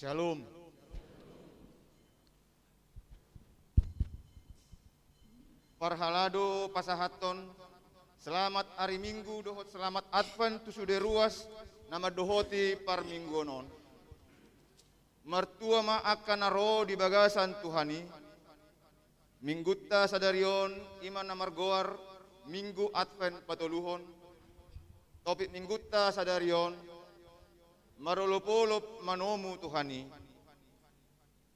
Shalom. Parhalado pasahaton, selamat hari Minggu dohot selamat Advent tusude ruas nama dohoti par minggonon. Mertua ma akan naro di bagasan Tuhani. Minggutta sadarion iman namar goar Minggu Advent patoluhon. Topik minggutta sadarion marolopolop manomu Tuhani.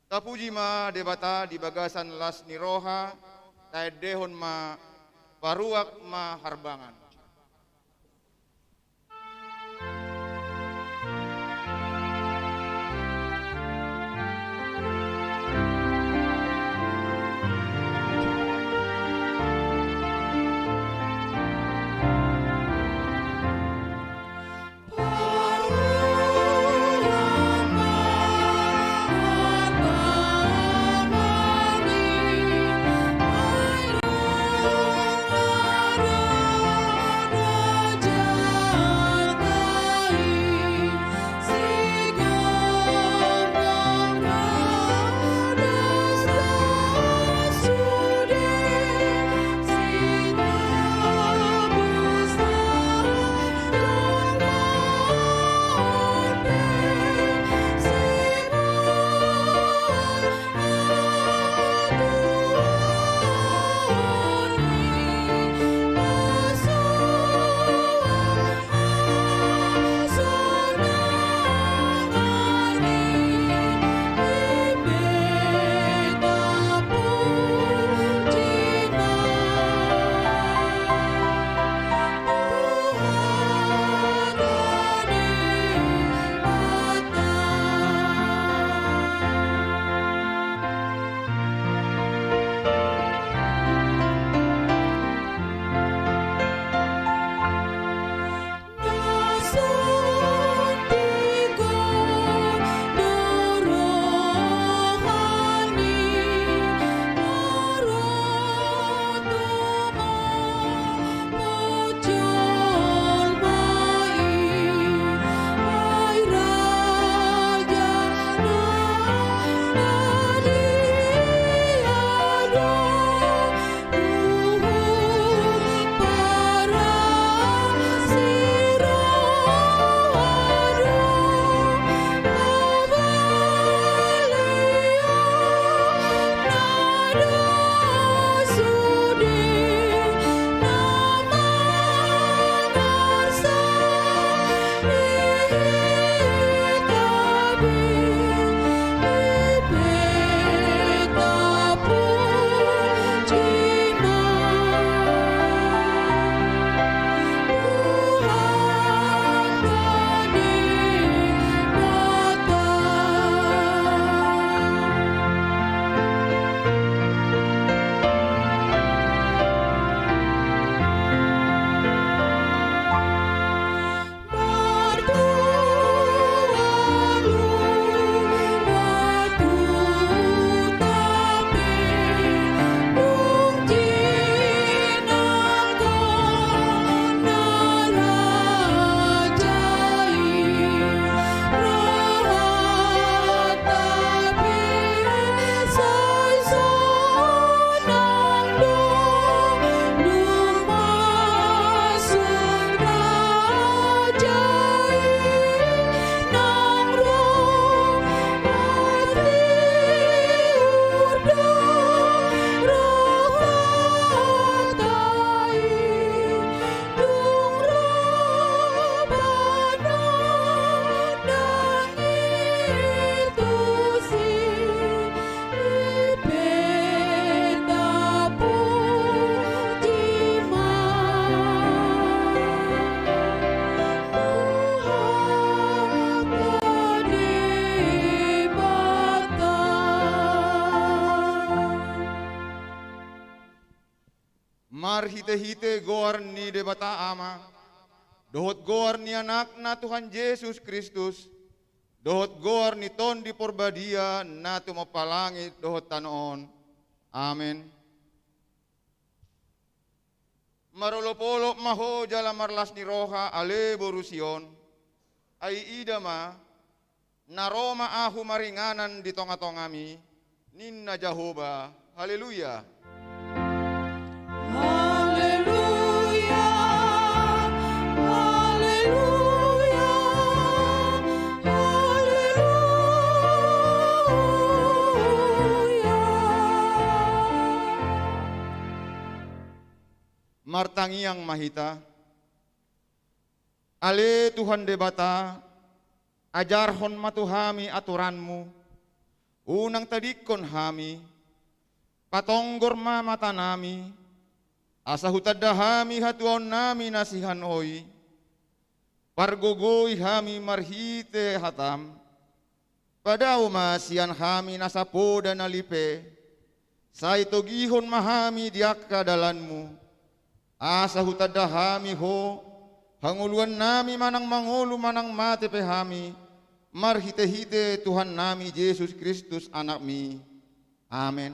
Tapuji ma debata di bagasan las niroha taedehon ma paruak ma harbangan. Mar hite-hite goar ni debata ama, dohot goar ni anakna Tuhan Yesus Kristus, dohot goar ni ton di porbadia na tumapalangi dohot tanoon. Amen. Marolopolo maho jala marlas ni roha ale borusion, ay idama, naroma ahu maringanan di tonga-tongami, ninna Jehovah, haleluya. Haleluya, haleluya, haleluya. Martangiang mahita, ale Tuhan debata, ajarhon matuhami aturanmu, unang tadikon hami, patonggor mata nami, asa hutadahami hatuon nami nasihan oi, pargogoy hami marhite hatam, pada umasian hami nasapoda nalipe, sa itogihon mahami diak kadalanmu, asa hutadahami ho, hanguluan nami manang mangulu manang mati pehami, marhite-hite Tuhan nami Yesus Kristus anak mi. Amin.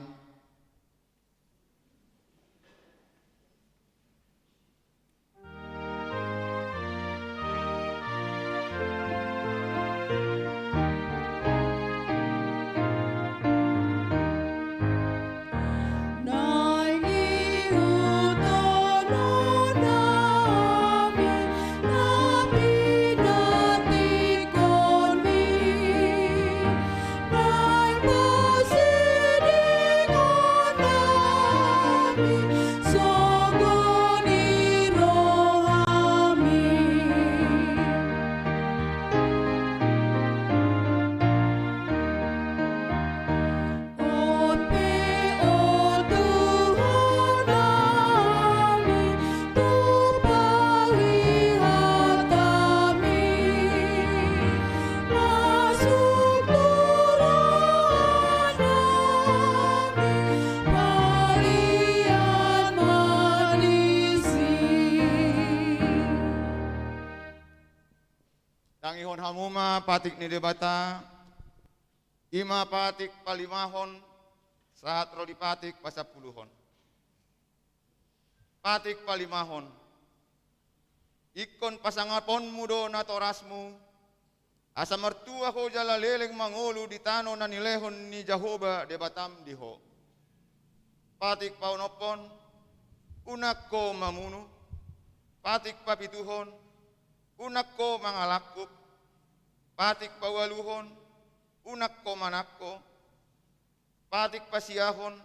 Tangihon hamuma patik ni debata, ima patik palimahon, saat rodi patik pasapuluhon. Patik palimahon, ikon pasangapon mudo na torasmu, asa mertua ko jala leleng mangulu di tano na nilehon ni Jehovah debatam diho. Patik paunopon, unak ko mamunu, patik papituhon, unak ko mangalakuk, patik pawaluhon, unak ko manakko, patik pasiyahon,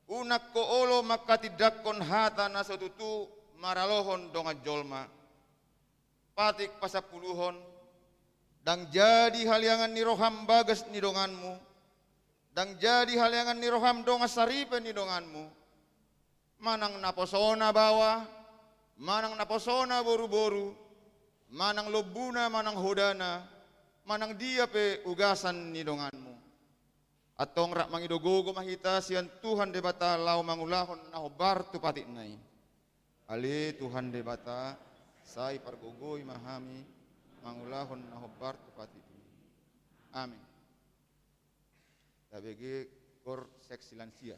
unak ko olo makatidakkon hata na sotutu maralohon donga jolma, patik pasapuluhon, dang jadi haliangan ni roham bagas ni donganmu, dang jadi haliangan ni roham donga saripe ni donganmu, manang naposona bawa, manang naposona boru-boru, manang lobuna, manang hodana, manang dia pe ugasan ni donganmu. Atong rak mangidogogo mahita sian Tuhan debata lau mangulahon na hobar tu patik nai. Ale Tuhan debata sai pargogoy mahami mangulahon na hobar tu patik. Amin. Tabege kor seksi lansia.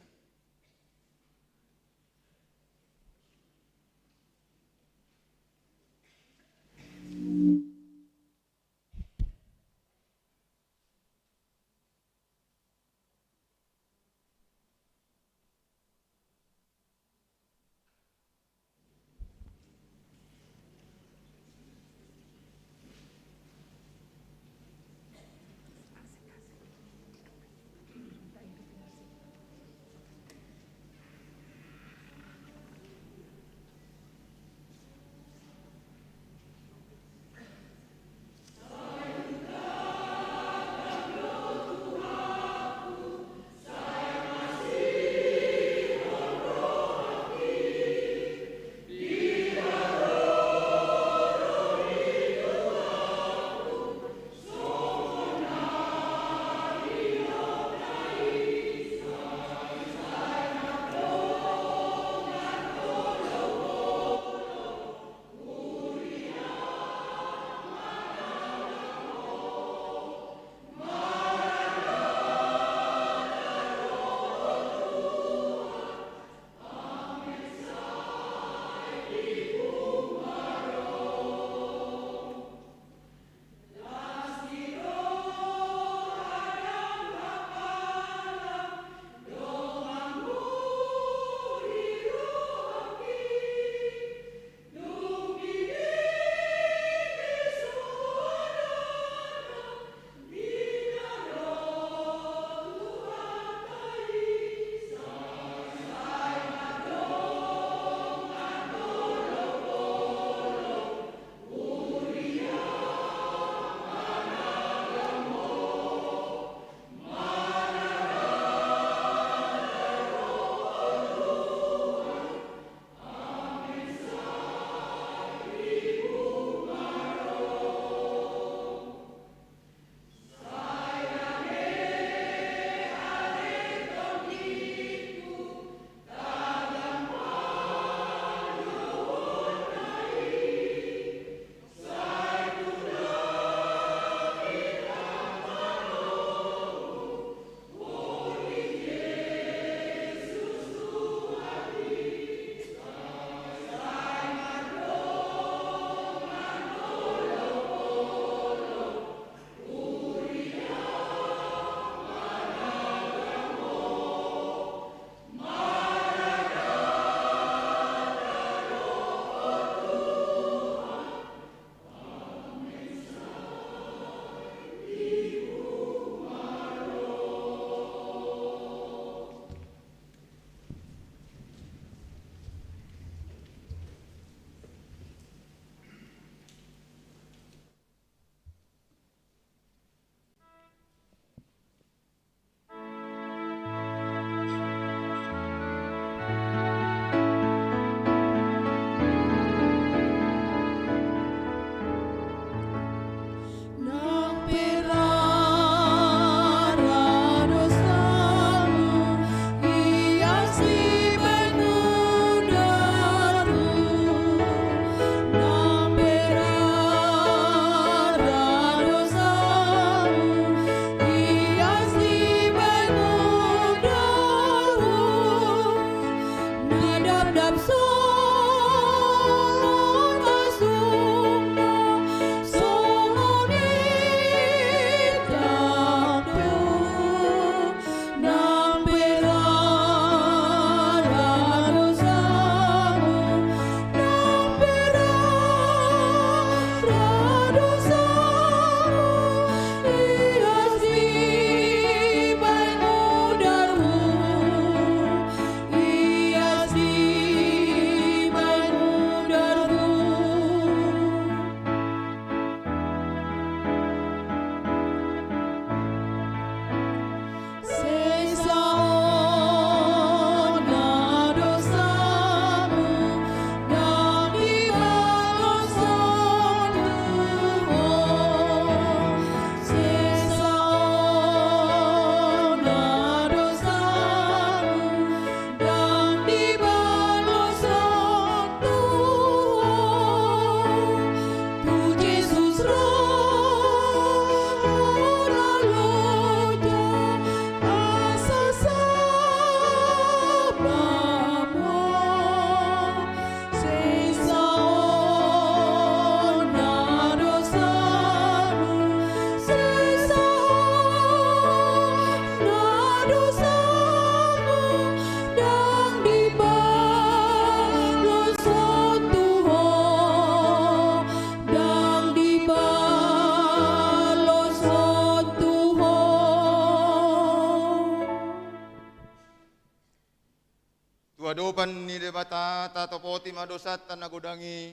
mapoti madosat tan nagodangi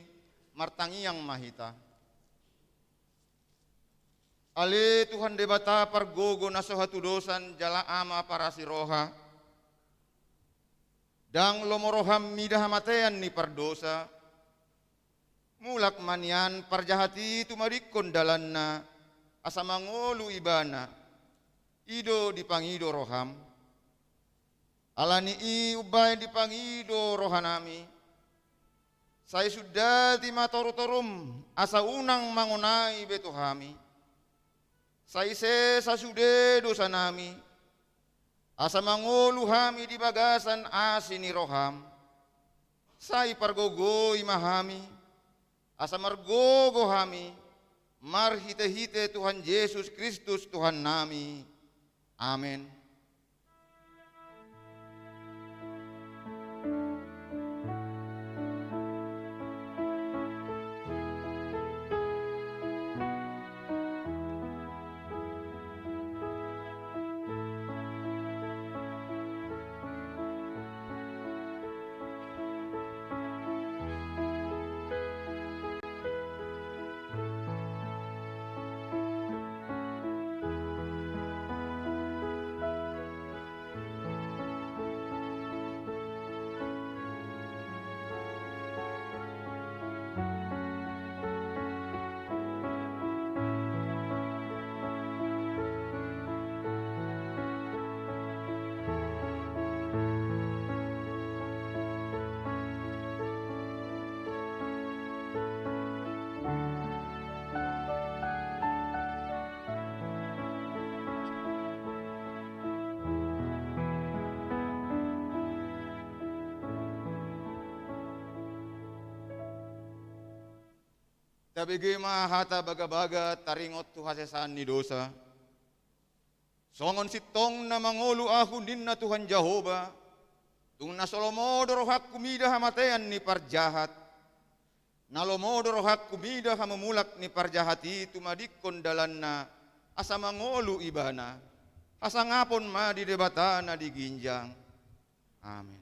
martangiang mahita. Ale Tuhan debata pargogo nasohatu dosan jala ama para siroha. Dang lomoroham midah matean ni pardosa. Mulak manian parjahati tumarikon dalanna asa mangolu ibana. Ido dipangido roham. Alani i ubay dipangido rohanami. Saya sudah timatorum asa unang mangunai betuhami. Saya sasude dosa nami. Asa mangolu hami di bagasan asini roham. Saya pargogo imahami. Asa margogo hami. Marhite-hite Tuhan Yesus Kristus Tuhan nami. Amin. Tabigi mahata baga-baga taringot tu hasesan ni dosa. Songon sitong na mangulu aku ninna Tuhan Jehovah. Tung nasolomodoro hak kumida hamatean ni parjahat. Nalomodoro hak kumida hamamulak ni parjahati tumadikon dalanna asa mangolu ibana. Asa ngapon ma di debatana di ginjang. Amin.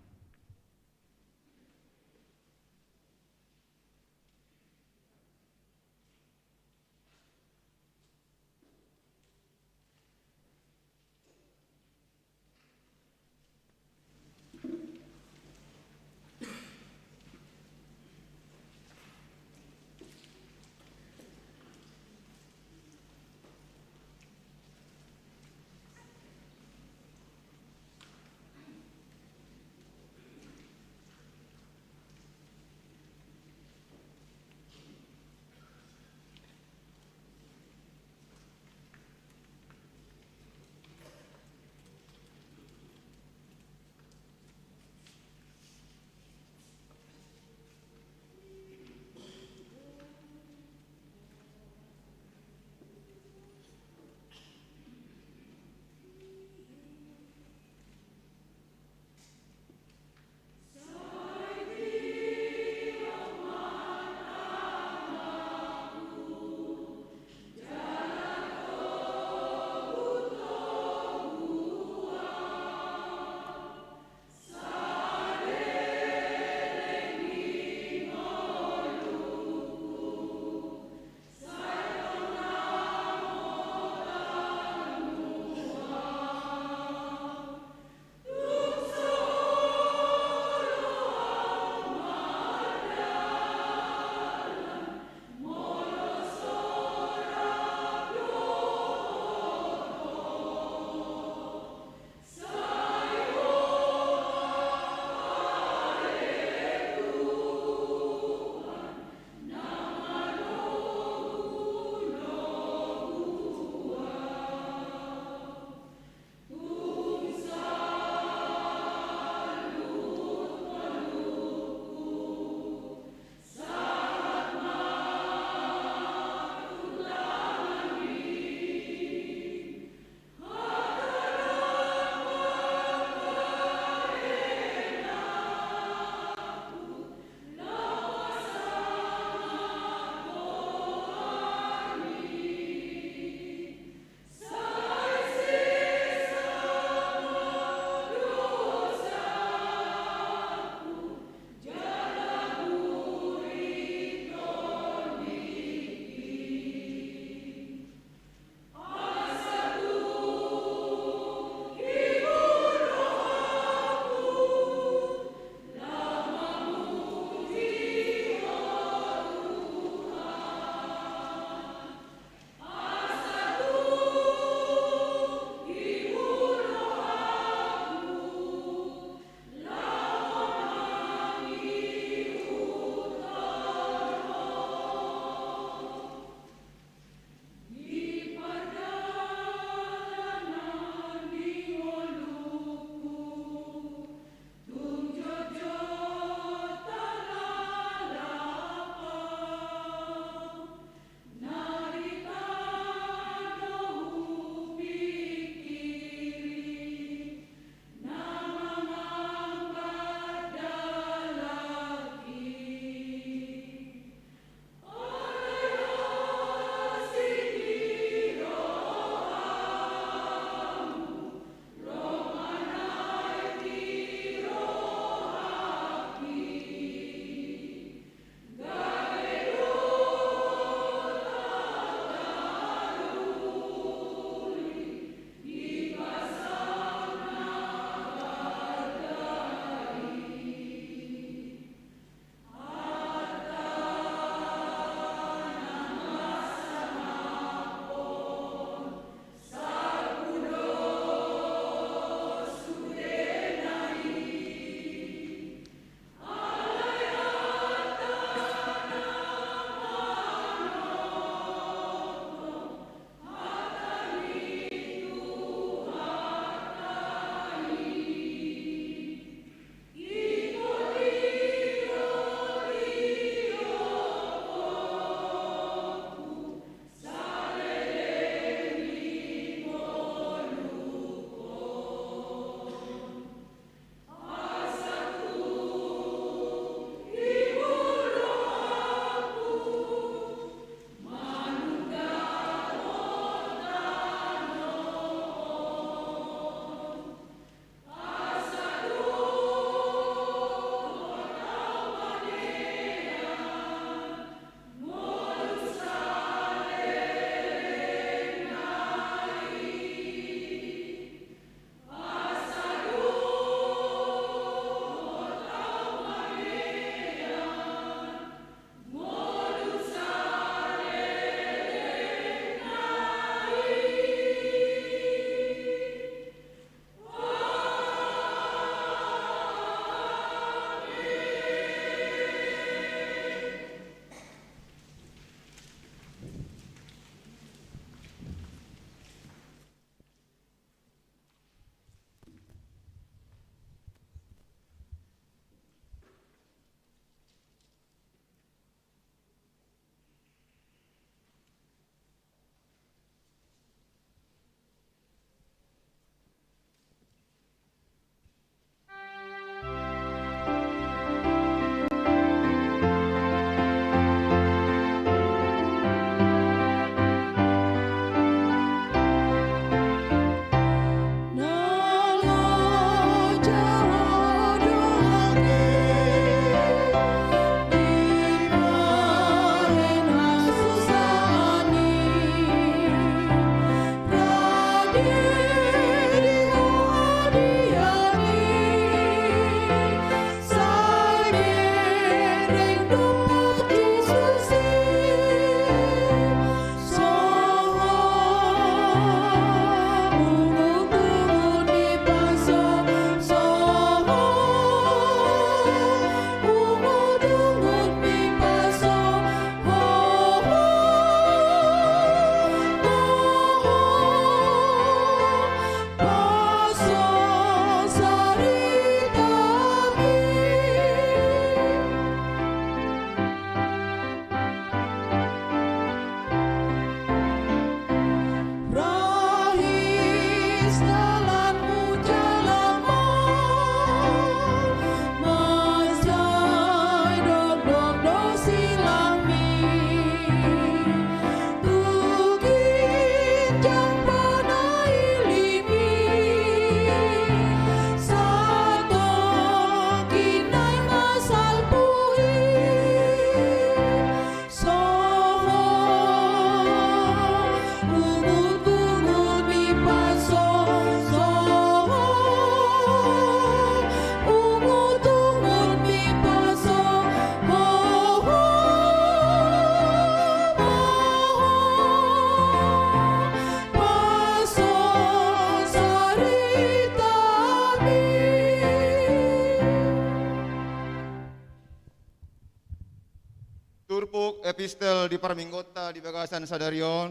epistel di parminggota di bagasan sadarion,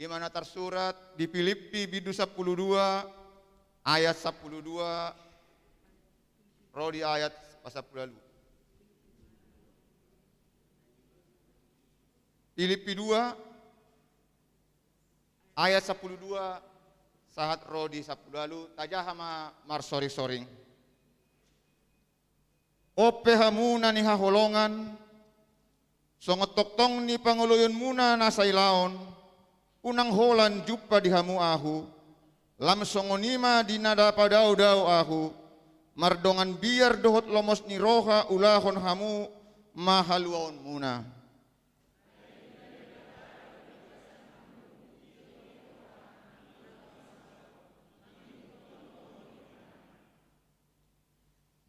imana tersurat di Filipi bidu 12 ayat 12 rodi ayat pasal lalu. Filipi 2 ayat 12 sahat rodi 10 lalu tajahama marsoring-soring. Ope hamuna ni haholongan, songot toktong ni panguluyon muna nasailaon, unang holan jupa di hamu ahu, lam songonima di nada padau-dau ahu, mardongan biar dohot lomos ni roha ulahon hamu mahaluaon muna.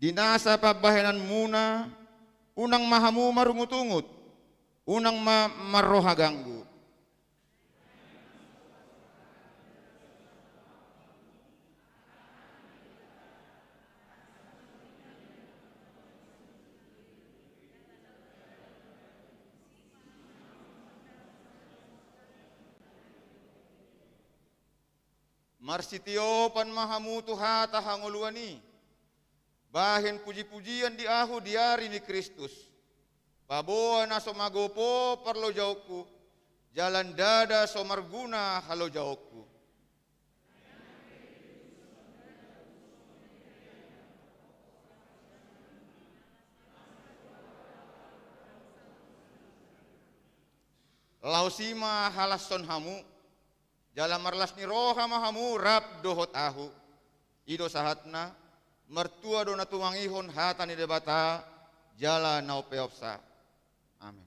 Dinasa pabahenan muna, unang mahamu marungut-ungut, unang maroha ganggu. Marsitio pan mahamu tuha tahanguluani. Bahin puji-pujian di ahu diari ni Kristus. Baboa na somagopo parlo jauhku, jalan dada somarguna halo jauhku. Lausima halas son hamu, jalan marlas ni roha mahamu rap dohot ahu. Ido sahatna, mertua dona tumangihon hatani debata jala nau peopsa. Amin.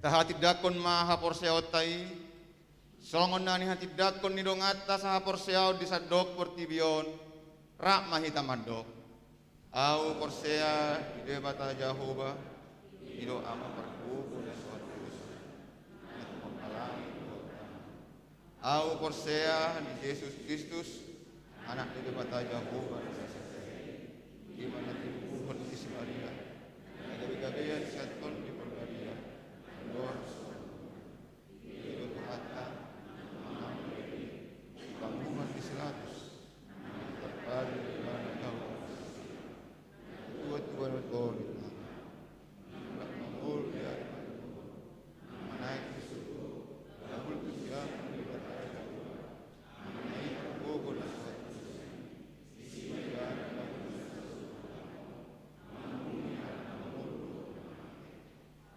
Tahati dakon maha porseao tai, songon nani hati dakon ni dong atas saha porseao di sadok portibion, rak mahita madok. Au porsea ide bata Jahoba, ido ama perkuku dan suatu Au porsea di Yesus Kristus, anak ide bata Jahoba, gimana timbuhan isi Maria, gabi-gabian seton di Maria, Lord, hidup hata, bangunan di seratus, terpadu dengan kau, tua-tua dan kau.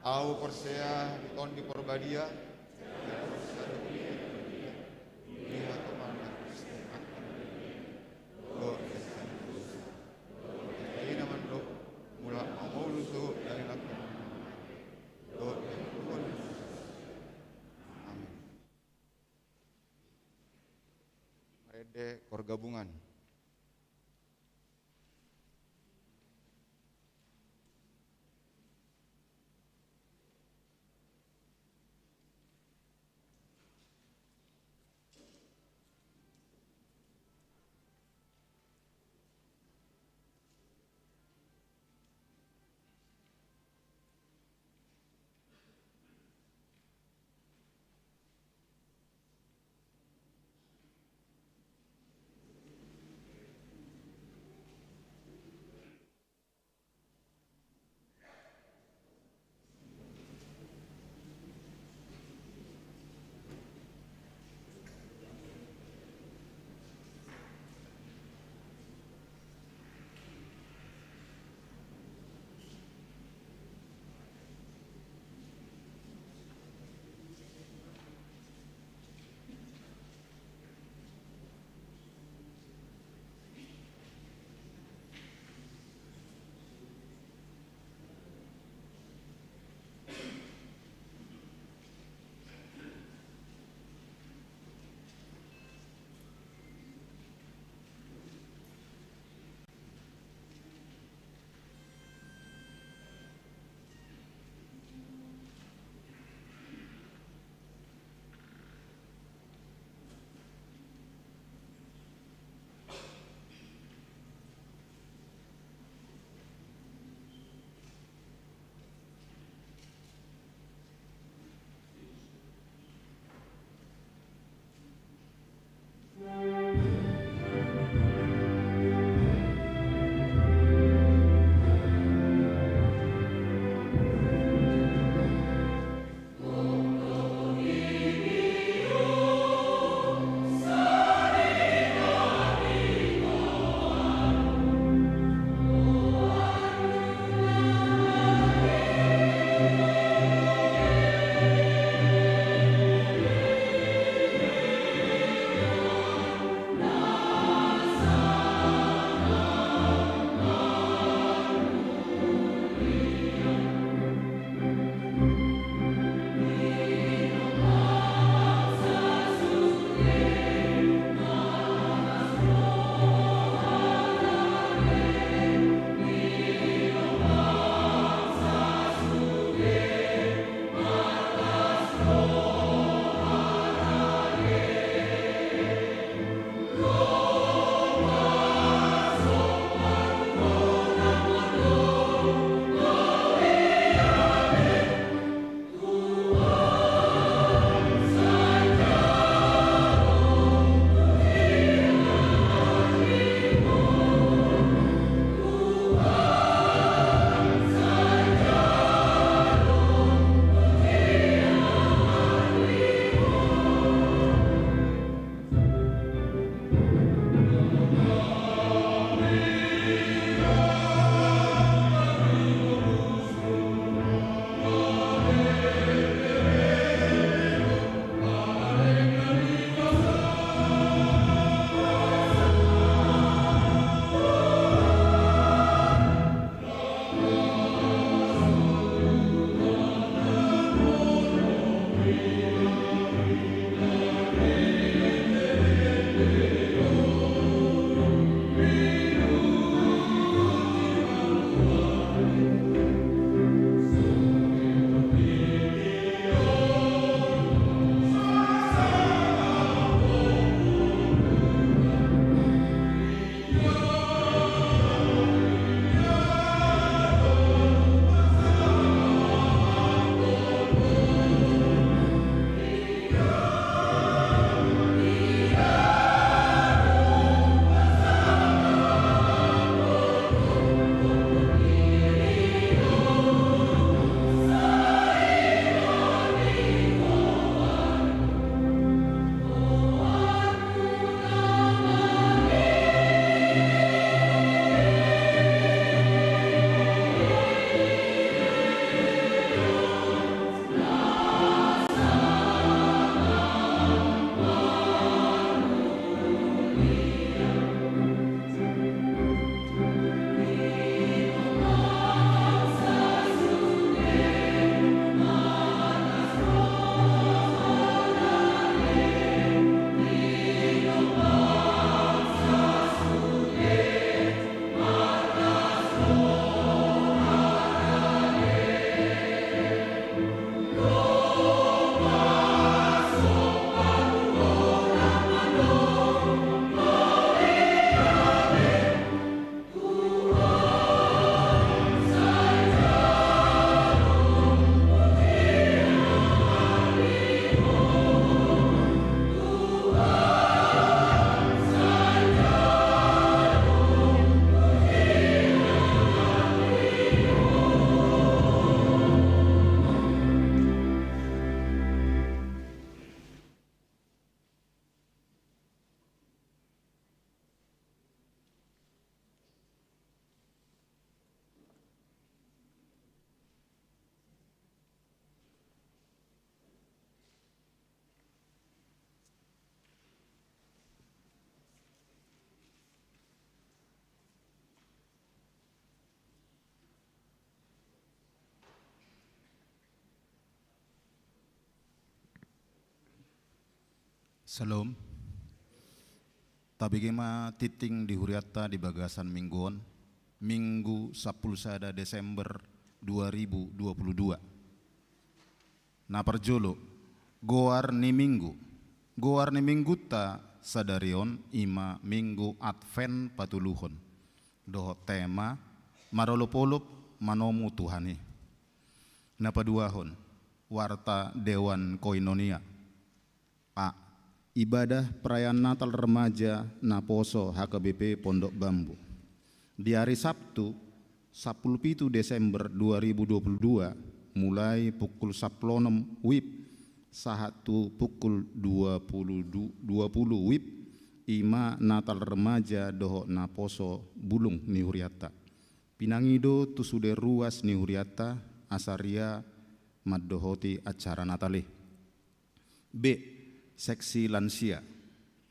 Au persea ton di porbadia, lihat kemana ini naman do mula mau lusuh dari lakukan do amin. Rede kor gabungan. Salam. Tabigima titing di Huriata di Bagasan Mingguan, Minggu 10 Desember 2022. Naparjolo, goar ni Minggu. Goar ni Minggu ta sadarion ima Minggu Advent patuluhon. Doho tema marolopolop manomu Tuhani. Napaduahon, warta Dewan Koinonia. A. Ibadah perayaan Natal Remaja Naposo HKBP Pondok Bambu. Di hari Sabtu 17 Desember 2022 mulai pukul 10 WIB sahatu pukul 20 WIB ima Natal Remaja Doho Naposo Bulung Nihuriata. Pinangido tusude ruas Nihuriata asaria maddohoti acara Natale. B. Seksi lansia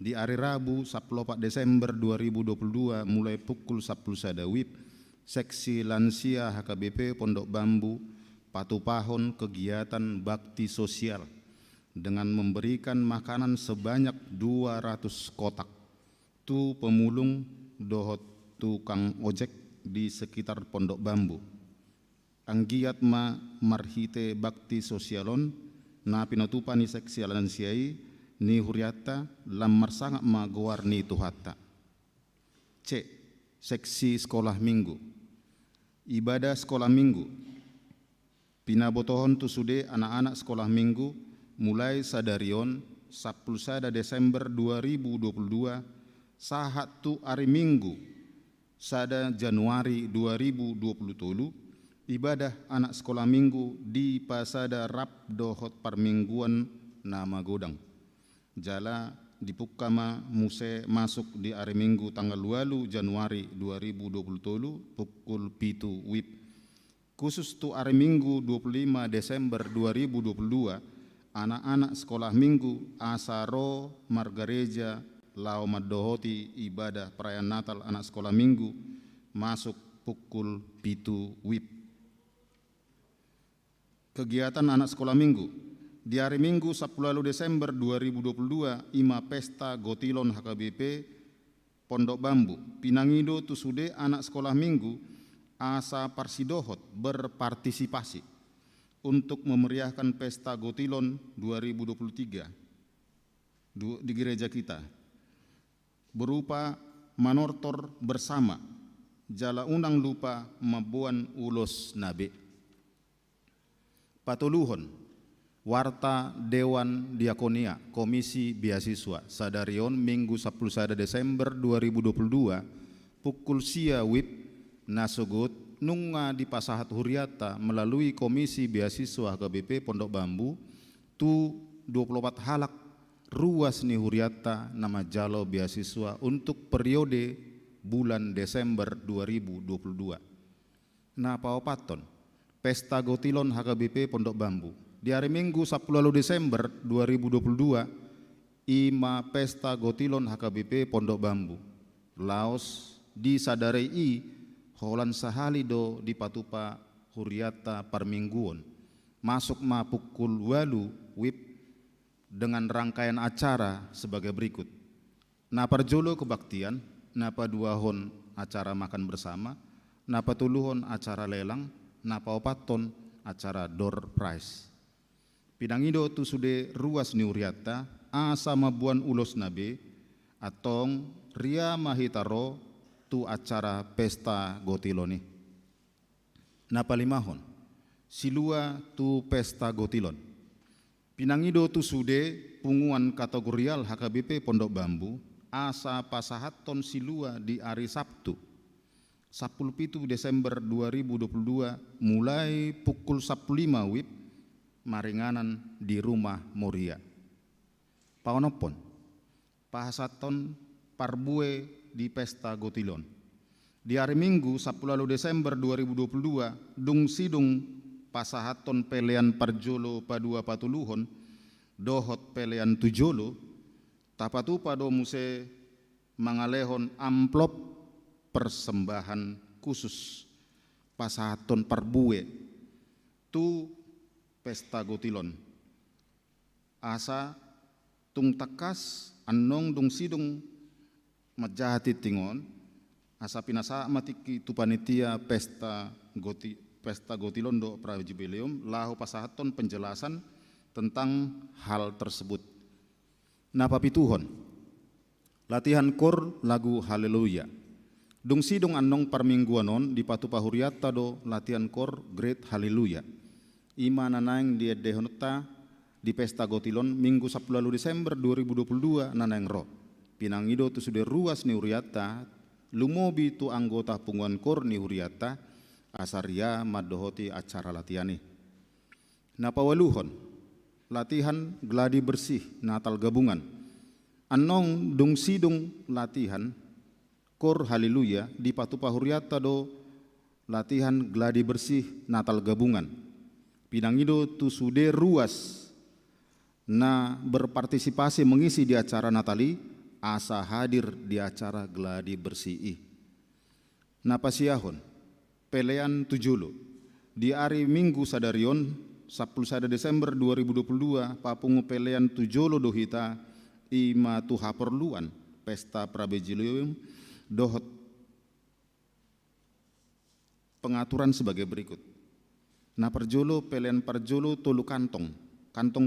di hari Rabu 14 Desember 2022 mulai pukul 10 WIB seksi lansia HKBP Pondok Bambu patupahon kegiatan bakti sosial dengan memberikan makanan sebanyak 200 kotak tu pemulung dohot tukang ojek di sekitar Pondok Bambu. Anggiat ma marhite bakti sosialon na pinatupani seksi lansiai ni Huriata lamar sangat magoar ni Tuhata. C. Seksi sekolah minggu. Ibadah sekolah minggu. Pinabotohon tusude anak-anak sekolah minggu mulai sadarion 10 Desember 2022 sahat tu hari Minggu sada Januari 2023 ibadah anak sekolah minggu di pasada Rap Dohot Parmingguan nama Godang. Jala dipukama muse masuk di hari Minggu tanggal 2 Januari 2023 pukul 7 WIB. Khusus tu hari Minggu 25 Desember 2022 anak-anak sekolah minggu Asaro Margareja Lao Maddohoti ibadah perayaan Natal anak sekolah minggu masuk pukul 7 WIB. Kegiatan anak sekolah minggu. Di hari Minggu 10 Desember 2022 ima pesta Gotilon HKBP Pondok Bambu. Pinangido tusude anak sekolah minggu asa parsidohot berpartisipasi untuk memeriahkan pesta Gotilon 2023 di gereja kita. Berupa manortor bersama jala undang lupa mabuan ulos nabe. Patuluhon warta Dewan Diakonia Komisi Beasiswa sadarion Minggu 10 Desember 2022 pukul sia WIB nasogot nunga di Pasahat Huriata melalui Komisi Beasiswa HKBP Pondok Bambu tu 24 halak ruas ni Huriata nama jalo beasiswa untuk periode bulan Desember 2022. Napa opaton Pesta Gotilon HKBP Pondok Bambu. Di hari Minggu 10 Desember 2022 ima pesta Gotilon HKBP Pondok Bambu. Laos di Sadarei holan sahalido di Patupa Huriata Parmingguon. Masuk ma pukul 8 WIB dengan rangkaian acara sebagai berikut. Napa jolo kebaktian, napa duahon acara makan bersama, napa tuluhon acara lelang, napa opaton acara door prize. Pinangido tu sude ruas ni Huriata asa mabuan ulos nabe atong ria mahitaro tu acara pesta Gotiloni. Napalimahon silua tu pesta Gotilon. Pinangido tu sude punguan kategorial HKBP Pondok Bambu asa pasahaton silua di hari Sabtu 17 Desember 2022 mulai pukul 15 WIB maringanan di rumah Moria. Paonopon, pahasaton parbue di pesta Gotilon. Di hari Minggu 10 Desember 2022 dung sidung pasahaton pelean parjolo padua patuluhon dohot pelean tujolo tapatupa do muse mangalehon amplop persembahan khusus pasahaton parbue tu pesta Gotilon asa tung takas annong dung sidung majahati tingon asa pinasa matiki tu panitia pesta Gotilondo Prajubileum lahu pasahaton penjelasan tentang hal tersebut. Napa pituhon latihan kor lagu Haleluya. Dung sidung annong parmingguanon di patu pahuriata do latihan kor Great Haleluya. Ima nanaing dia dehonota di pesta Gotilon minggu 10 Desember 2022 nanaing ro. Pinangido tu sudah ruas ni huriata lumobi tu anggota punguan kor ni huriata asaria madohoti acara latihani. Napawaluhon latihan gladi bersih Natal gabungan. Annong dung sidung latihan kor Haleluya di patu pahuriata do latihan gladi bersih Natal gabungan. Pinangido tu sude ruas na berpartisipasi mengisi di acara Natali asa hadir di acara gladi bersih. Napasiahon pelean tujulu di hari Minggu sadarion 10 Desember 2022 papungu pelean tujolo dohita ima tuha perluan pesta Prabejileum dohot pengaturan sebagai berikut. Na perjolo pelean perjolo tolu kantong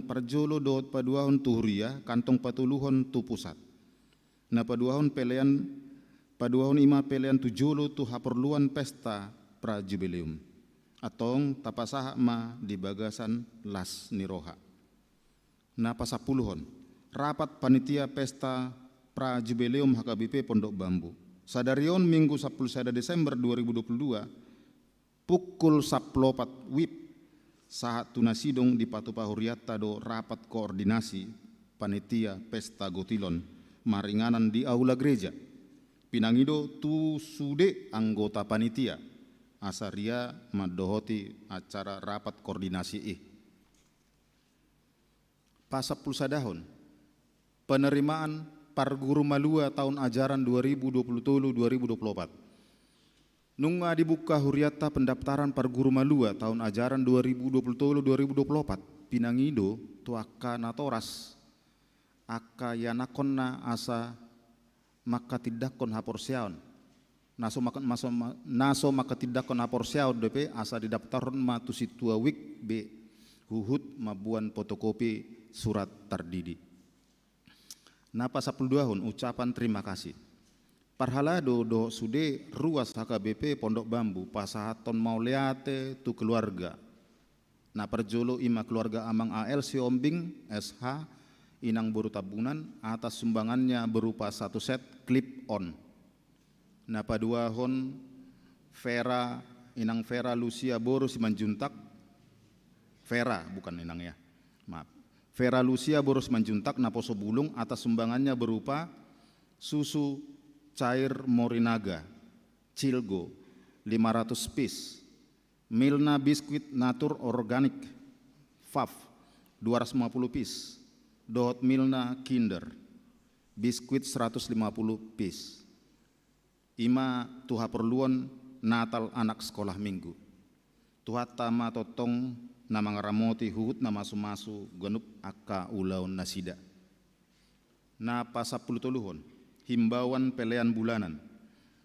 perjolo dohot paduahon tuhuria kantong patuluhon tu pusat. Na paduahon ima pelean tujolo tuha perluan pesta Prajubileum atong tapasaha ma di bagasan las niroha. Na pasapuluhon rapat panitia pesta Prajubileum HKBP Pondok Bambu. Sadarion Minggu 10 Desember 2022 pukul 10 WIB saat tunasidong di patu pahuriata do rapat koordinasi panitia pesta Gotilon maringanan di aula gereja. Pinangido tu sude anggota panitia asaria madohoti acara rapat koordinasi Pasapul sadahon penerimaan Parguru Malua tahun ajaran 2023-2024. Nunga dibuka huriata pendaftaran Parguru Malua tahun ajaran 2023-2024. Pinangido tu aka natoras aka yanakonna asa maka tidakon haporsiaon. Naso maka tidakon haporsiaon DP asa didaftaron matu situa wik B huhut mabuan fotokopi surat tardidi. Napa 10 tahun ucapan terima kasih. Parhalado do sude ruas HKBP Pondok Bambu pasahaton mauleate tu keluarga. Na perjolo ima keluarga Amang AL Siombing SH inang buru tabunan atas sumbangannya berupa 1 set clip on. Na paduahon inang Vera Lucia Boru Simanjuntak Vera bukan inangnya. Maaf. Vera Lucia Boros Manjuntak Naposo Bulung atas sumbangannya berupa susu cair Morinaga, Cilgo 500 piece, Milna biskuit Natur Organik, FAF 250 piece, Dohot Milna Kinder, biskuit 150 piece. Ima tuha perluan Natal anak sekolah minggu. Tuha tama totong nama ngaramoti huhut nama sumasu genup aka ulaun nasida. Na pasapuluh toluhon himbauan pelean bulanan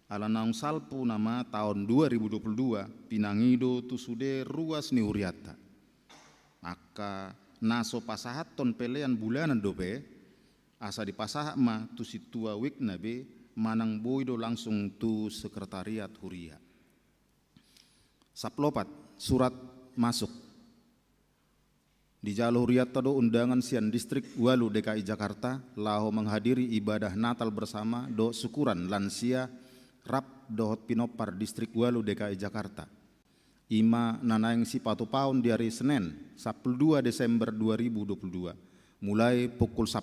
ala naung salpu nama tahun 2022 pinangido tu sude ruas ni huriata. Aka naso pasahaton pelean bulanan dope asa di pasahak ma tu situa wik nabe manang boido langsung tu sekretariat huria. Saplopat surat masuk di jalur huriata do undangan sian distrik Walu DKI Jakarta laho menghadiri ibadah Natal bersama do syukuran lansia rap dohot pinopar distrik Walu DKI Jakarta. Ima nanaing si patu paun di hari Senin 12 Desember 2022 mulai pukul 10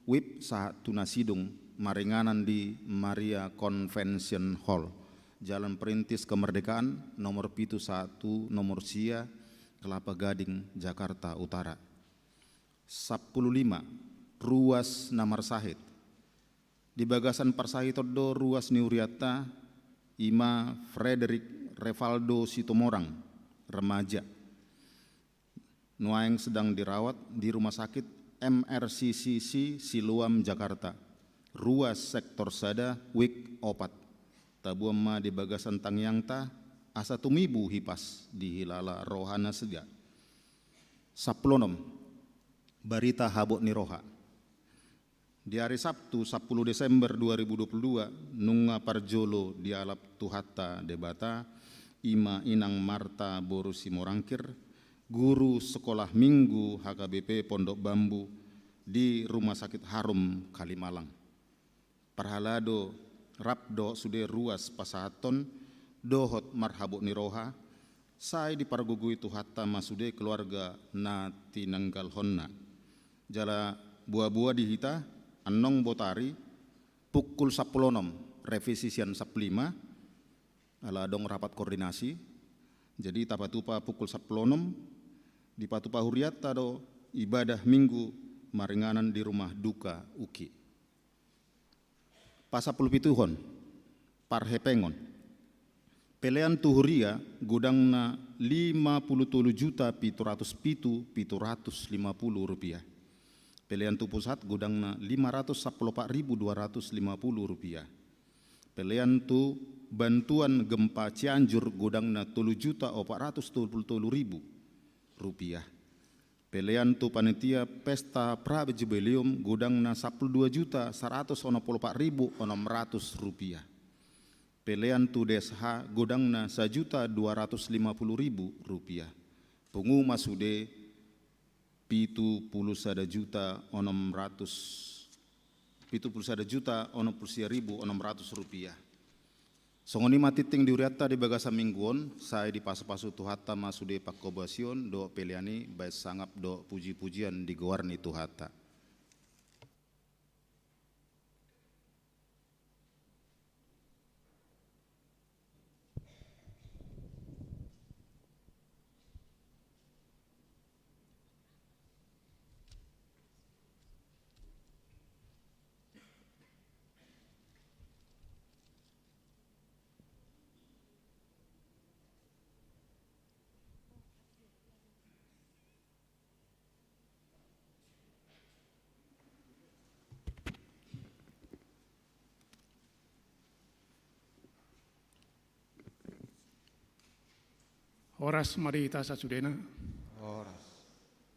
WIB saat tunasidung maringanan di Maria Convention Hall Jalan Perintis Kemerdekaan nomor 71 nomor Sia Kelapa Gading, Jakarta Utara. 15 ruas Namar Sahid. Di bagasan Parsahid do ruas Niuriata Ima Frederick Revaldo Sitomorang, remaja. Nuaeng sedang dirawat di rumah sakit MRCCC Siluam Jakarta, ruas sektor sada wik opat, tabuama di bagasan tangyangta, asa tumibu hipas di hilala rohana sedia. Saplonom, barita habot ni roha. Di hari Sabtu 10 Desember 2022, nunga parjolo di alap tuhatta debata, ima inang Marta Boru Simorangkir, guru sekolah minggu HKBP Pondok Bambu di Rumah Sakit Harum Kalimalang. Parhalado Rabdo sude ruas pasahaton dohot marhabuk niroha sai di pargugui tuhatta masude keluarga na tinanggal honna. Jala buah-buah dihita annong botari pukul 10 revisi sian 15 ala dong rapat koordinasi. Jadi tapatupa pukul 10 di Patupa Huriat tado ibadah minggu maringanan di rumah duka Uki. Pasapul pituhon, parhepengon. Pelean tuhuria gudangna 57.750.750 rupiah. Pelean tu pusat gudangna 514.250 rupiah. Pelean tu bantuan gempa Cianjur gudangna 7.473.000 rupiah. Pelean tu panitia pesta Prabe Jubileum gudangna 12.144.600 rupiah. Pelean tu desha gudangna 1.250.000 rupiah. Pungu masude 71.600 rupiah. Songoni matiting diuriata di bagasa mingguon, saya di pasu-pasu tuhata masude pakobasion do peliani baik sangap do puji-pujian di gowarni tuhata. Horas marita sasudena, Horas.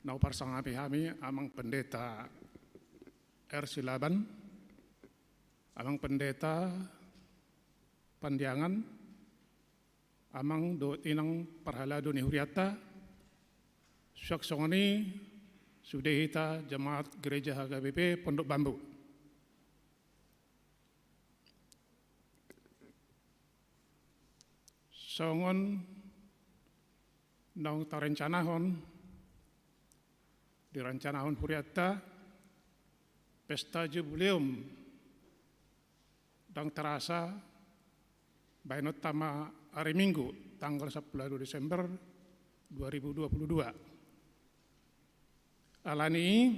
nau parsang kami amang pendeta Silaban, amang pendeta Pandiangan, amang do tinang parhalado ni Huriata, syaksongoni sudehita jemaat gereja HKBP Pondok Bambu. Songon nang tarencanahon dirancanahon Huriata pesta jubileum dang terasa bainot tama hari Minggu tanggal 10 Desember 2022. Alani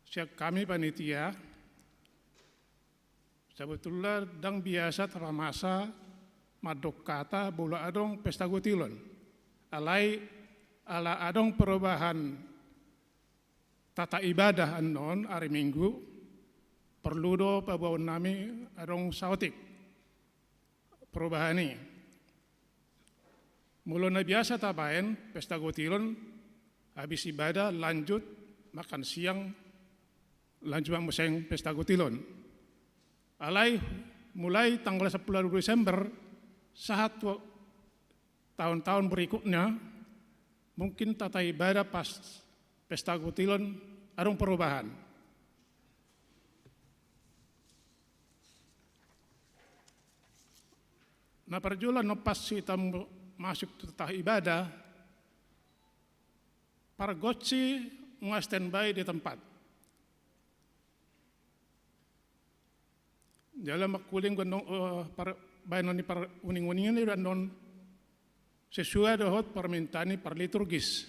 siap kami panitia sebetulnya dang biasa teramasa madok kata bola adong pesta gutilon alai ala adong perubahan tata ibadah anon hari Minggu perlu do pabawon nami adong sautik perubahan ini mulai biasa tabain pesta gutilon habis ibadah lanjut makan siang lanjut museng pesta gutilon alai mulai tanggal 10 Desember saat tahun-tahun berikutnya mungkin tata ibadah pas pesta gutilon ada perubahan. Nah perjualan no pas kita masuk tata ibadah, para gotsi nggak standby di tempat. Dalam makuling gondong para bayan ni par uning-uningan ni dan non sesuai dengan permintaan par liturgis.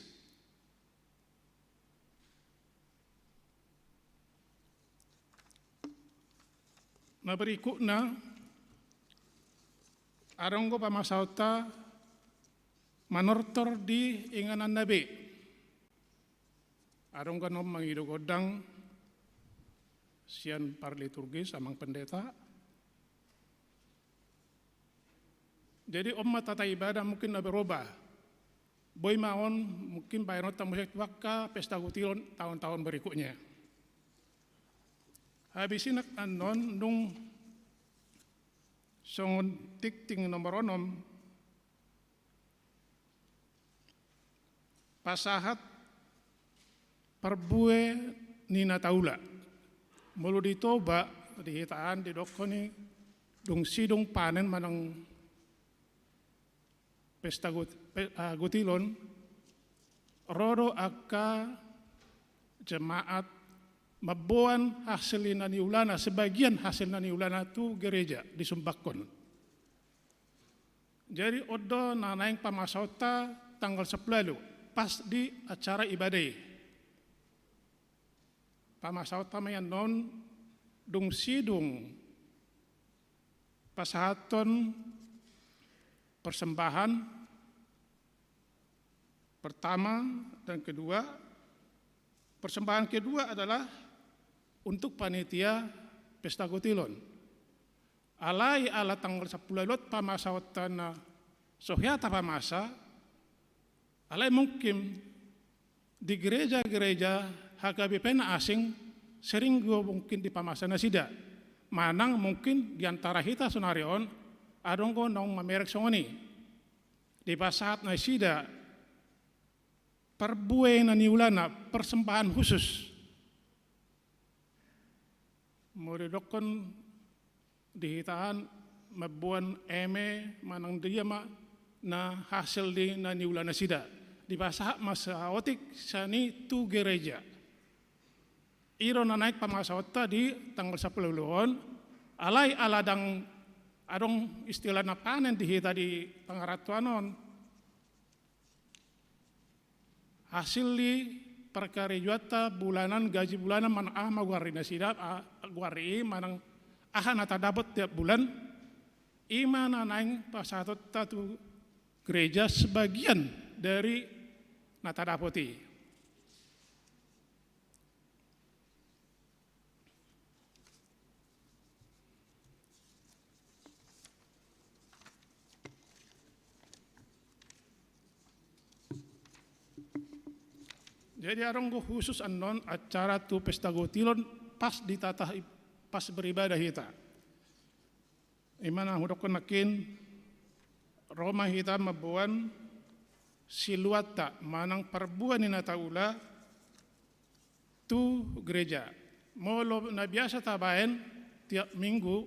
Na berikutnya arong ko pamasauta manortor di inganan Nabi. Adong kanom mangidogodang sian par liturgis amang pendeta. Jadi umat tata ibadah mungkin na berubah. Boy maon mungkin bayarot tamusik waka pesta gutilon tahun-tahun berikutnya. Habis ini anon nung songon tikting nomor 6 pasahat perbue nina taula. Mulu ditoba dihitaan di dokoni dung sidung panen manang pesta gutilon rodo aka jemaat mabuan hasil nani ulana, sebagian hasil nani ulana tu gereja disumbakon. Jadi odo nanaing pamasauta tanggal 10 pas di acara ibadah. Pamasauta mayan non dung sidung pasahaton persembahan pertama dan kedua. Persembahan kedua adalah untuk panitia pesta gutilon. Alai ala tanggal 10 lot pamasawatana sohyata pamasa, alai mungkin di gereja-gereja HKBP na asing sering gua mungkin di pamasana sida. Manang mungkin di antara kita sonarion adong ko nong mamerek songoni. Di pasahat na sida perbuai na niulana persembahan khusus. Muridokon dihitaan mabuan eme manang dia na hasil di na niulana sida. Di pasahat masaotik sani tu gereja. Iro na naik pamasawata di tanggal 10 alai aladang adong istilah na panen dihita di pangaratuanon hasil di perkara juata bulanan gaji bulanan manang magwari na sidap gwari manang nata dapat tiap bulan ima na naing pasatot tatu gereja sebagian dari nata dapoti. Jadi arong go khusus anon acara tu pesta gutilon pas ditatah pas beribadah kita. Imana hudokon makin Roma kita mabuan siluata manang perbuan ina taula tu gereja. Molo na biasa tabaen tiap minggu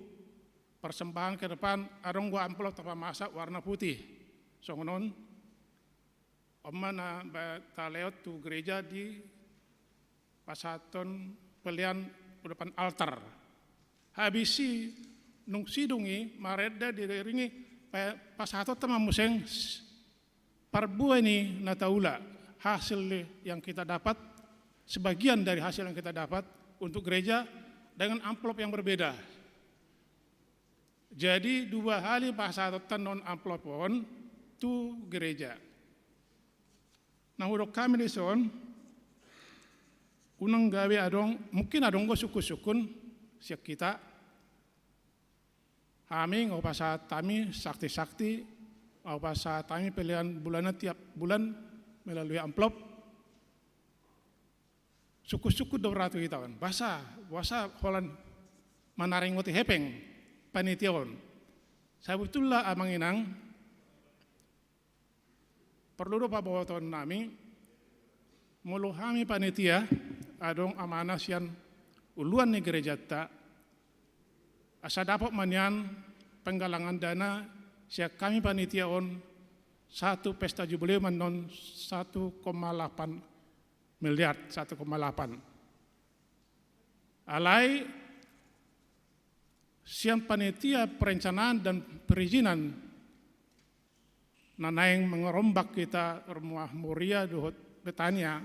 persembahan ke depan arong go amplop tapa masak warna putih. Songonon Omana taleot tu gereja di pasaton pelian depan altar. Habisi nung sidungi mareda diringi pasaton tema museng parbu ini nataula hasil yang kita dapat sebagian dari hasil yang kita dapat untuk gereja dengan amplop yang berbeda. Jadi dua kali pasaton non amplopon tu gereja. Nah urok kami di son, unang gawe adong, mungkin adong go suku-sukun siak kita. Kami ngau pasal kami sakti-sakti, ngau pasal kami pilihan bulanan tiap bulan melalui amplop. Suku-suku 200 kita kan, bahasa holan manaring wati hepeng panitiaon. Sabutullah amang inang. Perlu doa bahwa tahun nami mulu kami panitia adong amanah sian uluan ni gereja ta asa dapat manyan penggalangan dana siak kami panitia on satu pesta jubileum non 1,8 miliar 1,8 alai sian panitia perencanaan dan perizinan nanaing mengerombak kita rumah muria dohot Betania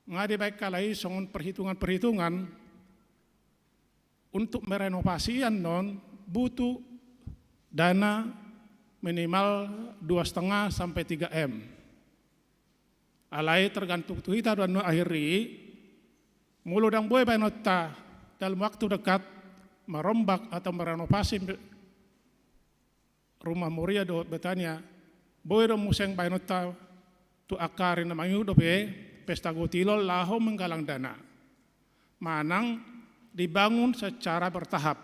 ngadi baik kalai songon perhitungan untuk merenovasi non butuh dana minimal 2,5 sampai 3 M. Alai tergantung tu kita dan akhiri mulu dang boy banota dalam waktu dekat merombak atau merenovasi rumah Moria do Betania. Boy do museng banota tu akarin namangu do pesta gotilol laho menggalang dana. Manang dibangun secara bertahap.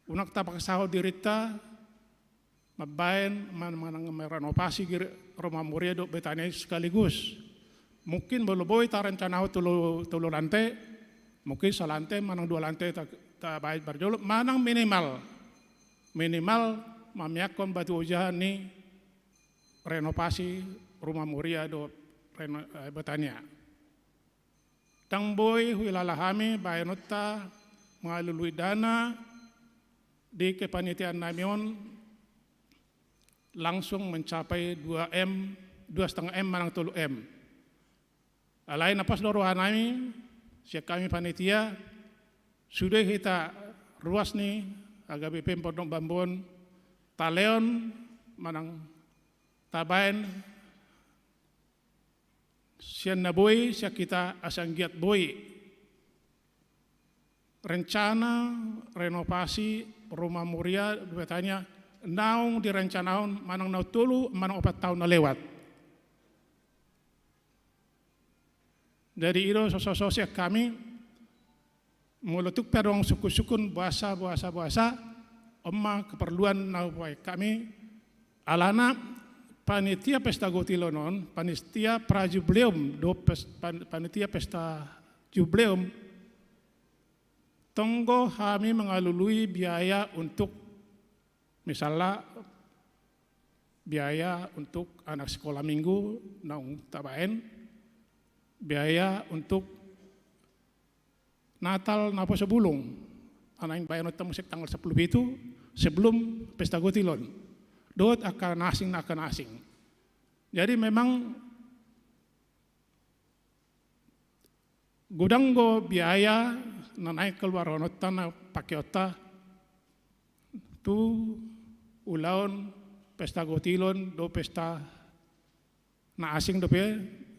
Unak tapak saho dirita mabain manang merenovasi rumah Moria do Betania sekaligus. Mungkin belum boy rencana tulu lantai, mungkin selantai manang 2 lantai tak baik berjolok, manang minimal mamiakon batu ujahan ni renovasi rumah Moria do Betania. Tang boy huilalahami bayanota mengalului dana di kepanitiaan namion langsung mencapai 2,5 M manang 3 M. Alain napas doro hanami, siap kami panitia sudah kita ruas nih agak BPM Pondok Bambon, Taleon manang tabain sian na boy siya kita asang giat boy. Rencana renovasi rumah Moria Betania naung direncanaon manang nau tulu manang 4 tahun na lewat. Dari itu sosok kami meletuk perong suku-sukun bahasa omma keperluan nawai kami alana panitia pesta gotilonon panitia prajubileum panitia pesta jubileum tonggo kami mengalului biaya untuk misalnya biaya untuk anak sekolah minggu naung tabaen, biaya untuk Natal napa sebulung anak yang bayar musik tanggal 10 itu sebelum pesta gotilon dot akan asing. Jadi memang gudanggo biaya naik keluar tanah pakai otak tu ulaun pesta gotilon do pesta na asing do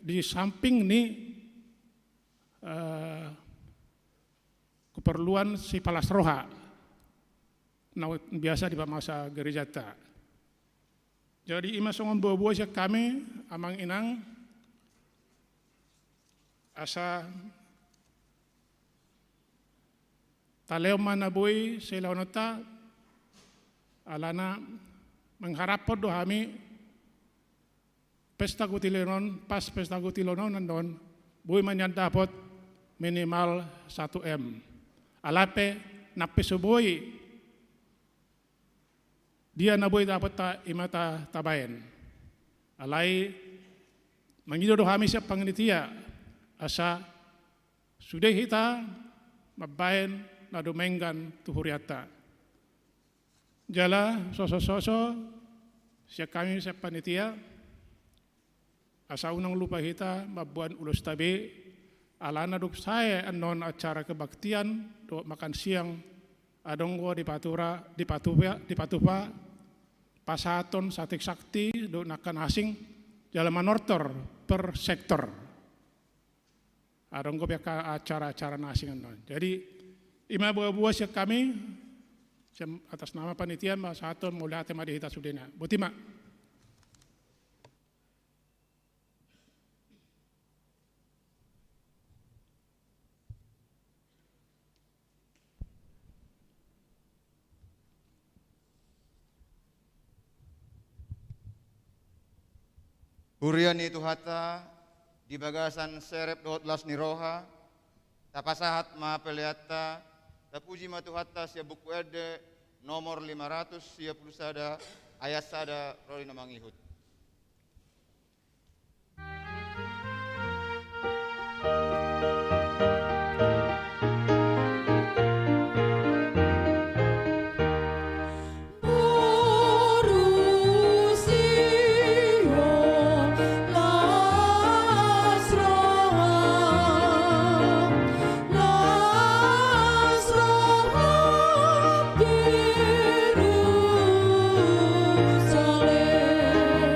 di samping nih keperluan si palas roha biasa di masa gereja ta. Jadi ima songon bawa kami amang inang asa taleo mana boy selaunota alana mengharap do kami pesta gotilonon pas pesta gotilonon nandon boy manyan dapat minimal 1 M. Alape nape boy dia na boy dapat imata tabayan. Alai mangido do kami siya panginitia asa sudah kita mabayan na dumenggan tuhuriata. Jala soso siya kami siya panitia asa unang lupa kita mabuan ulus tabi alana duk saya anon acara kebaktian do makan siang adonggo di patupa pasaton satik sakti do nakan asing jalan manortor per sektor adonggo biaka acara-acara asing anon. Jadi ima buah siap kami atas nama panitia pasaton mulai tema di hita sudena butima. Hurian itu hata di bagasan serep dot las niroha tapasahat ma peliata tapuji ma tuhata sia buku ede nomor 500 sia plusada ayat sada roli namangihut. Yerusalem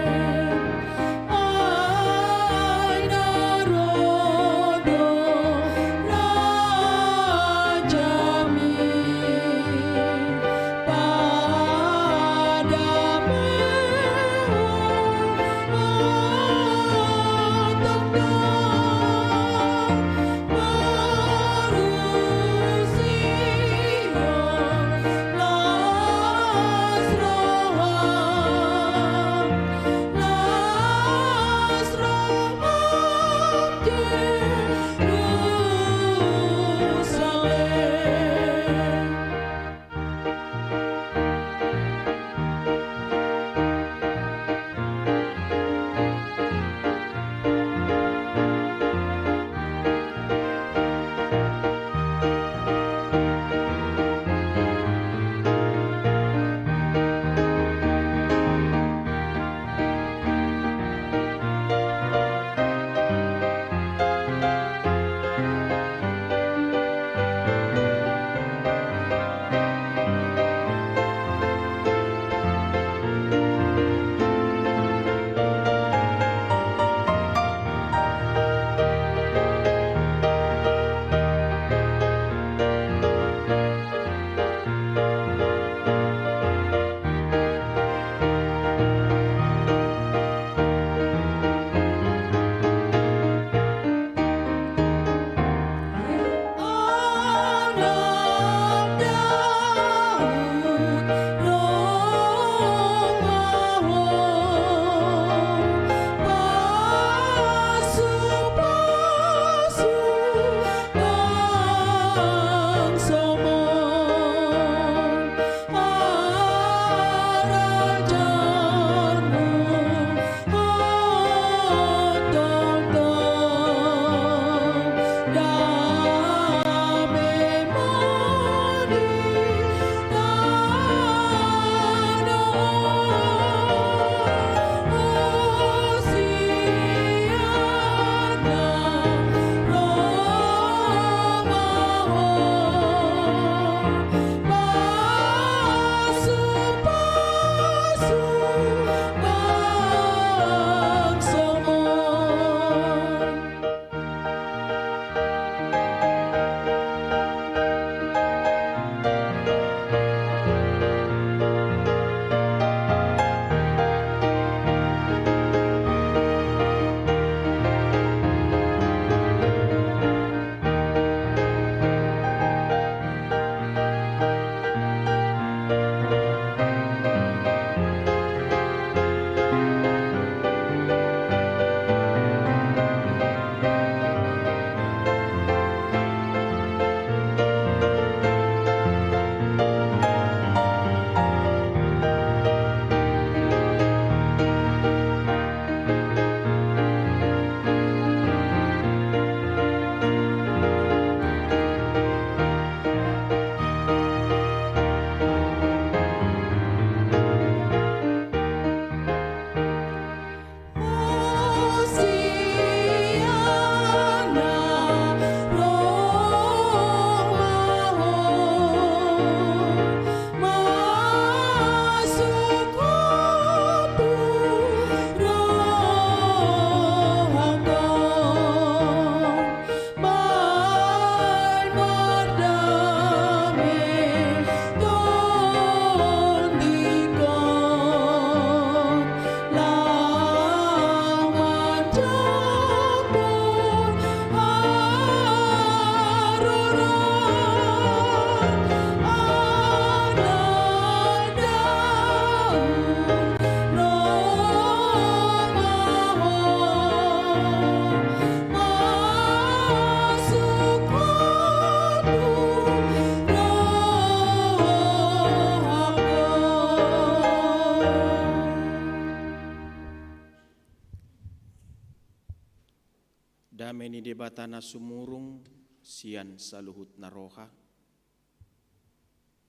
Damai ni debatana sumurung sian saluhut naroha.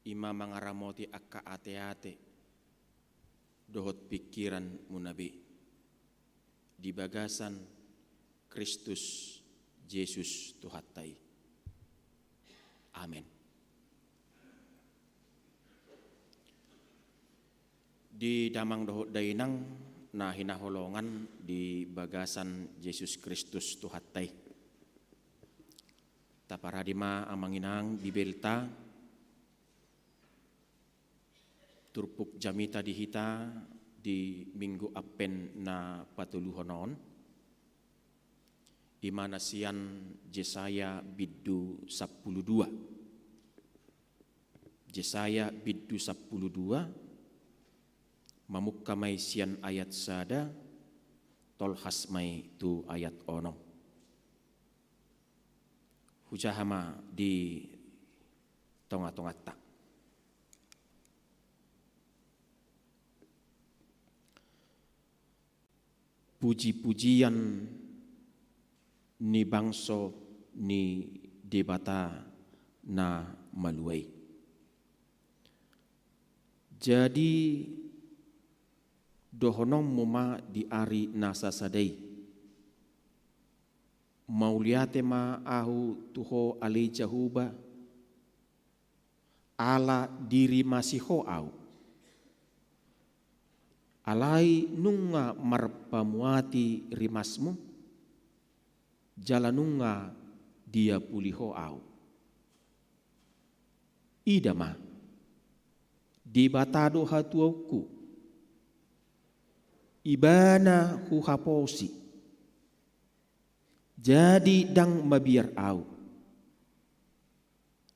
Ima mangaramoti akka ate-ate dohot pikiran munabi. Di bagasan Kristus Yesus Tuhatai. Amin. Di damang dohot dainang na hinaholongan di bagasan Yesus Kristus Tuhatai. Taparadima amanginang bibelta turpuk jamita dihita di minggu apen na patuluhonon. Imana sian Jesaya biddu 12. Jesaya biddu 12 mamukkamai sian ayat sada tolhasmai tu ayat onong. Hujahama di tonga-tongatta. Puji-pujian ni bangso ni debata na maluai. Jadi dohonom muma di ari nasa sadai. Mauliate ma ahu tuho alai jahuba. Ala diri masiho au. Alai nunga marpamuati rimasmu. Jalanunga dia puliho au. Idama di batado hatuauku. Ibana huhaposi. Jadi dang mabiar au.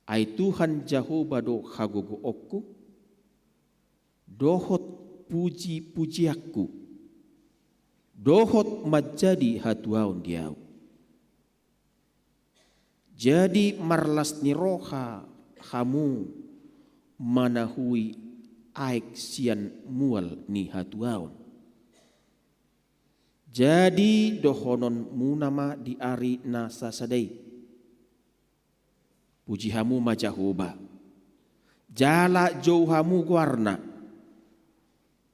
Ai Tuhan Jehovah do hagogo okku. Dohot puji-pujiaku. Dohot majadi hatuaun diau. Jadi marlas ni roha hamu manahui aik sian mual ni hatuaun. Jadi dohonon munama di ari nasa sadai. Puji hamu majahoba. Jala jauh hamu guarna.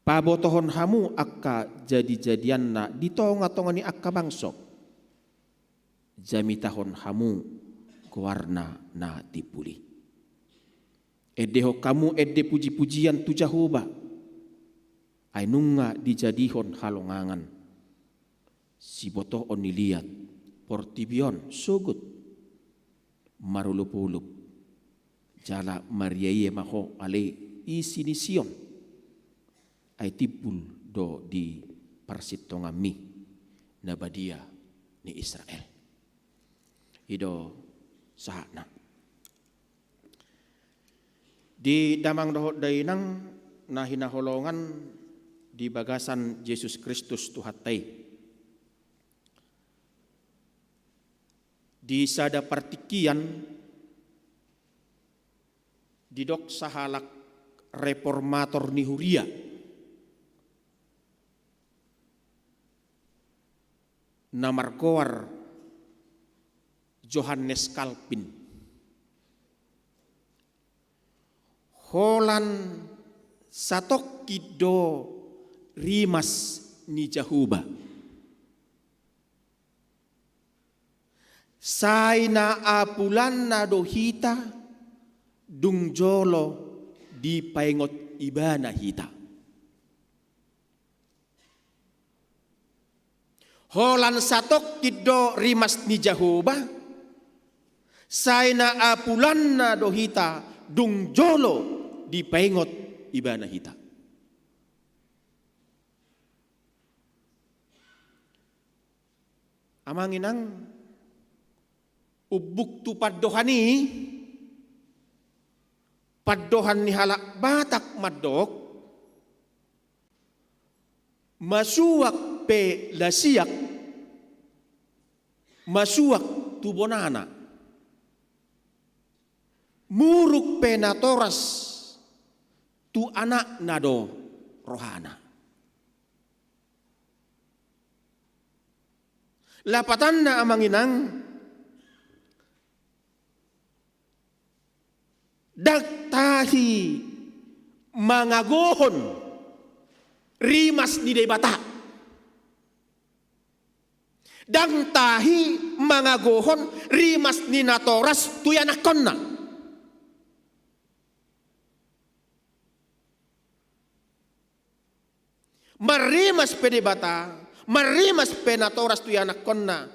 Pabotohon hamu akka jadi-jadian na di tonga-tonga ni akka bangsok. Jamitahon hamu guarna na dipuli. Edeho kamu ede puji-pujian tu Jehovah. Ainunga dijadihon halongangan. Si boto oniliat portibion sugut marulupulup jala mariaye maho ale isinision ay tipul do di parsitongami nabadia ni Israel ido sahana di damang dohot dainang na hinaholongan di bagasan Yesus Kristus Tuhatai. Di sada partikian didok sahalak reformator ni Huria. Namarkoar Johannes Calvin. Holan satok kido rimas ni Jehovah. Saina apulan na dohita dungjolo di paingot ibana hita. Holan satok kido rimas ni Jehovah. Saina apulan na dohita dungjolo di paingot ibana hita. Amanginang ubuk tu paddohani paddohan ni halak batak madok masuak pe lasiak masuak tu bonana muruk pe natoras tu anak nado rohana Lapatan na amanginang dagtahi mangagohon rimas di debata. Dagtahi mangagohon rimas ni natoras tuyanakon na. Marimas pedebata, marimas penatoras tuyanakon na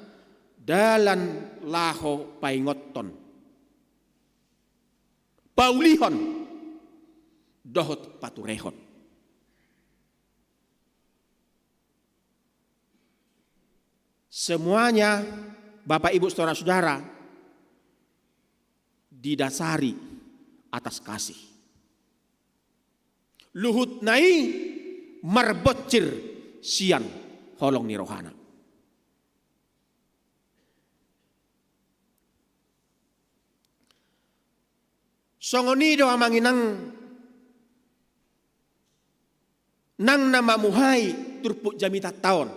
dalan laho paingoton. Paulihon dohot paturehon. Semuanya Bapak Ibu Saudara-saudara didasari atas kasih. Luhut nai marbocir sian holong ni rohana. Songonido amanginang nang namamuhay turpuk jamita taon.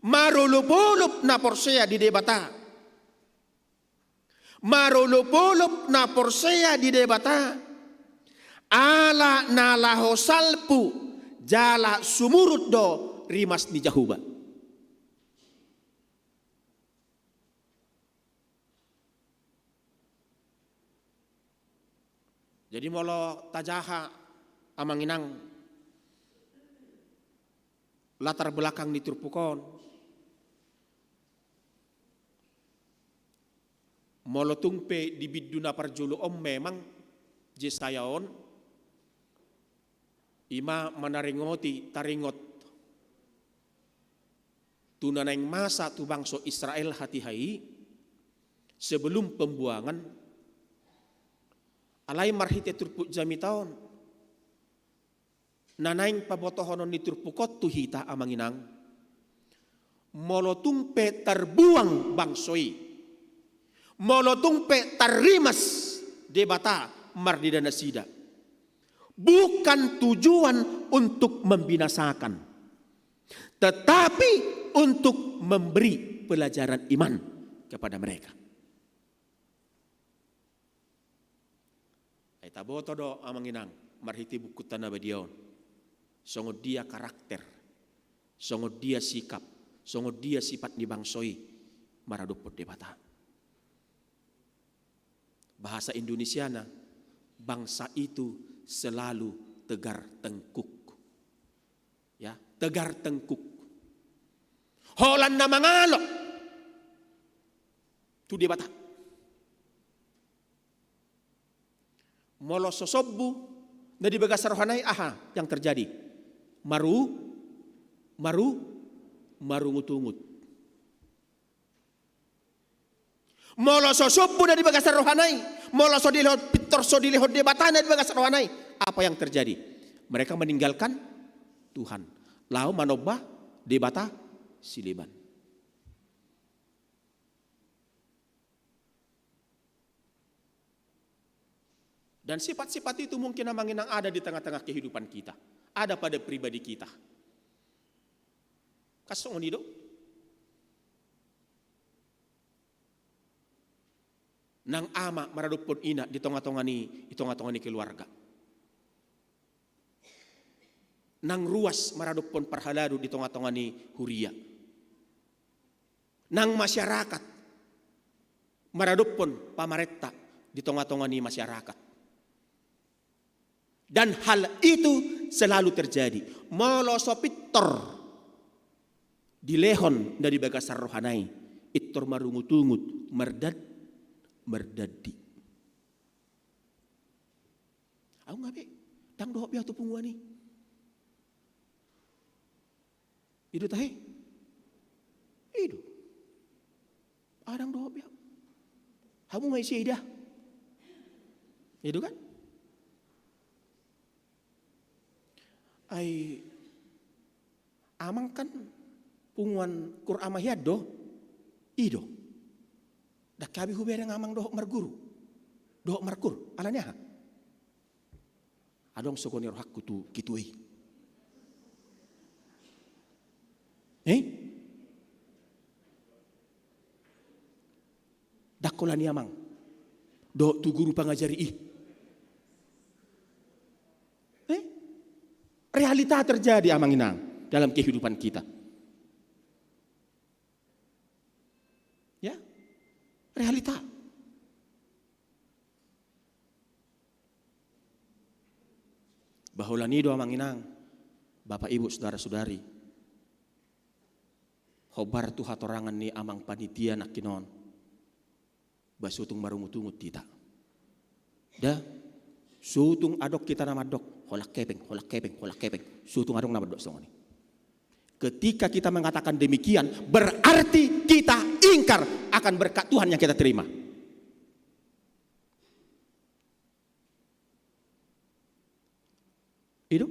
Marulupulup na porsea di debata. Marulupulup na porsea di debata. Ala nalaho salpu jala sumurut do rimas ni jahuba. Jadi molo tajaha amanginang latar belakang di turpukon. Molo tungpe di biduna parjulu om memang jesayaon ima manaringoti taringot tunaneng masa tu bangso Israel hati-hai sebelum pembuangan alai marhite turpuk jami taon nanaing pabotohonon ni turpukot tuhita amanginang molotung pe terbuang bangsoi molotung pe tarimas debata mardidana sida bukan tujuan untuk membinasakan tetapi untuk memberi pelajaran iman kepada mereka. Taboto do amanginang marhiti buku tanah badion. Songo dia karakter, songo dia sikap, songo dia sifat di bangsoi maraduput debata. Bahasa Indonesiana, bangsa itu selalu tegar tengkuk. Ya, tegar tengkuk. Holan na mangalok. Tu debata. Molo sosobbu na di bagas rohanay aha yang terjadi marungut-ungut. Molo sosobbu na di bagas rohanay molo sodilihod pitor sodilihod debata na di bagas rohanay apa yang terjadi? Mereka meninggalkan Tuhan lalu manobah debata siliban. Dan sifat-sifat itu mungkin amanginang ada di tengah-tengah kehidupan kita. Ada pada pribadi kita. Kasong nido. Nang ama maradupon ina di tongah-tongah ni keluarga. Nang ruas maradupon parhaladu di tongah-tongah ni huria. Nang masyarakat maradupon pamaretta di tongah-tongah ni masyarakat. Dan hal itu selalu terjadi. Molo sopitor dilehon dari bagasar rohanai itor marungut-ungut merdadi. Aku ngabe dang dohop ya tu pungwani. Idu tahe. Idu. Adang dohop ya. Kamu ngai sida. Idu kan? Ay amang kan punguan kur amahiyad do ido dak kabi hubereng amang dohok marguru dohok markur alanya ha adong sokoni rohakku tu kitui sekolah ni amang. Do tu guru pangajari ih. Realita terjadi amang inang dalam kehidupan kita. Ya, realita. Bahola nido amang inang, Bapak Ibu saudara-saudari. Hobar tu hatorangan ni amang panitia nak kinon. Basutung marungutungut kita. Dah, sutung adok kita nama dok. Holak kepeng. Sutung adok nama dok semua ni. Ketika kita mengatakan demikian, berarti kita ingkar akan berkat Tuhan yang kita terima. Itu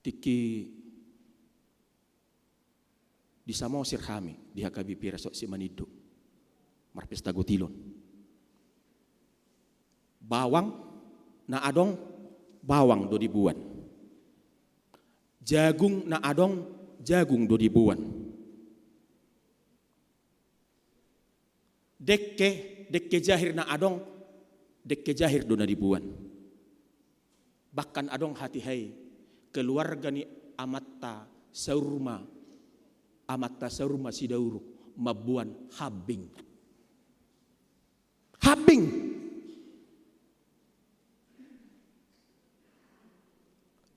tiki di Samosir kami di Hakabi Pirasok si Manido Marpesta Gotilon. Bawang na adong bawang do dibuan. Jagung na adong jagung do dibuan. Dekke jahir na adong dekke jahir do na dibuan. Bahkan adong hati hai keluarga ni amatta saurma sidauru mabuan habing.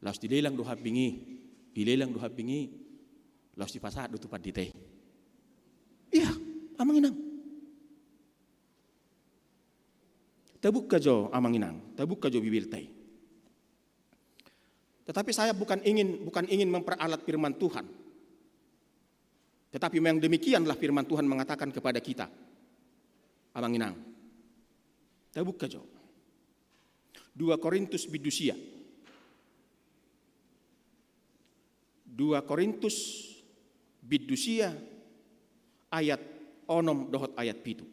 Laos dilelang do habingi, laos dipasat do tupat dite. Iya, amang inang. Tabuk kajo amang inang, tabuk kajo bibil tay. Tetapi saya bukan ingin memperalat firman Tuhan. Tetapi memang demikianlah firman Tuhan mengatakan kepada kita. Amang inang. Tabuk kajo. 2 Korintus bidusia. 2 Korintus bidusia ayat onom dohot ayat pitu.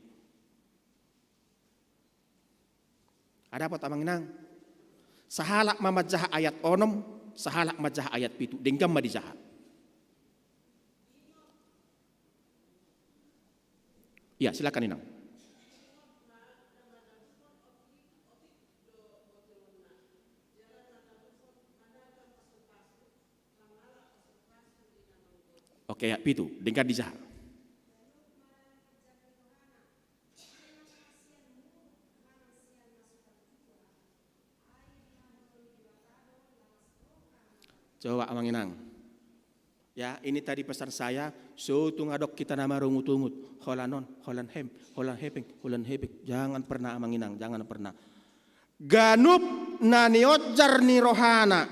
Ada apa amang inang? Sahalak mamajah ayat onom, sahalak majah ayat pitu. Denggam madijaha. Ya, silakan inang. Oke, ya, pitu, dengar dijaha. Coba amang inang. Ya, ini tadi pesan saya, sutung adok kita nama rungut-ungut, holanon, holan hepeng. Jangan pernah amang inang, jangan pernah. Ganup naniotjar ni rohana,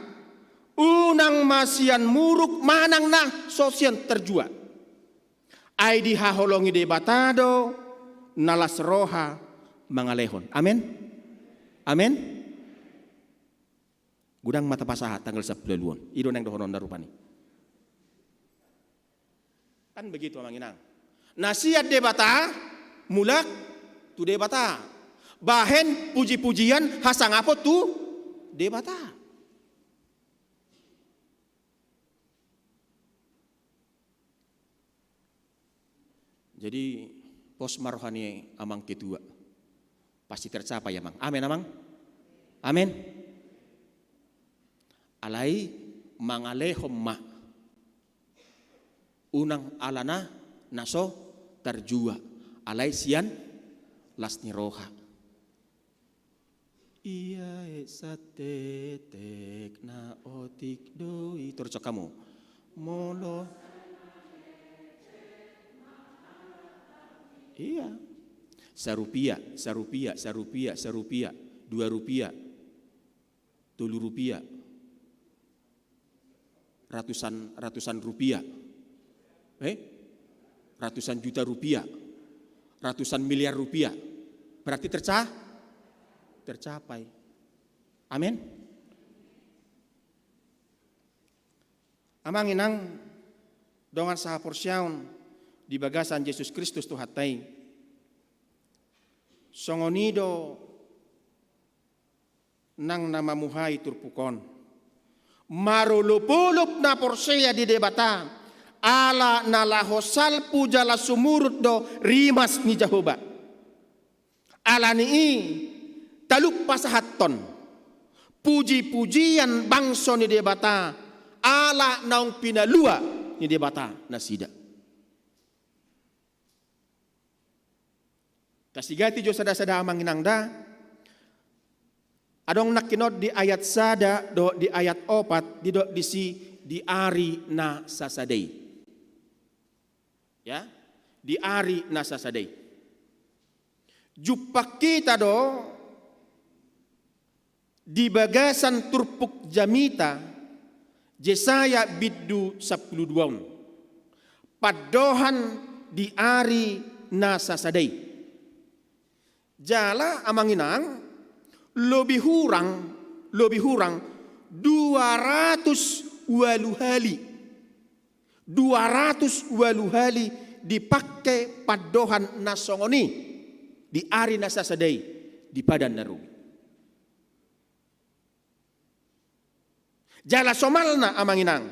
unang masian muruk manang nah sosian terjua. Aidi haholongi de batado, nalas roha mangalehon. Amin. Gudang mata pasaha tanggal 10 luon. Ido nang dohonon darupani. Kan begitu amang inang. Nasihat debata mulak tu debata. Bahen puji-pujian hasang apa tu debata. Jadi pos marohani amang kedua pasti tercapai amang. Amin amang. Amin. Alai mangalehom ma unang alana naso terjua alai sian lasni roha iya satetek na otik doi tercok kamu molo iya sarupia 2 rupiah 3 rupiah ratusan rupiah, ratusan juta rupiah, ratusan miliar rupiah, berarti tercapai. Amin. Amang inang dongan saha porsyaun di bagasan Yesus Kristus tu hatai. Songonido nang nama muhai turpukon. Marulupulup na porsya di debata ala nalaho salpu jala sumurut do rimas ni Jehovah. Ala ni taluk pasahaton. Puji-pujian bangso ni debata ala naung pinalua ni debata nasida. Kasigati jo sada-sada manginangda adong nakinod di ayat sada do di ayat 4 di do di ari na sasadei. Ya, di ari na sasadei. Jupak kita do di bagasan turpuk jamita Jesaya biddu 12. Padohan di ari na sasadei. Jala amanginang lebih hurang 200 waluhali dipakai padohan nasongoni di ari nasasadai di padan narubi. Jala somalna amanginang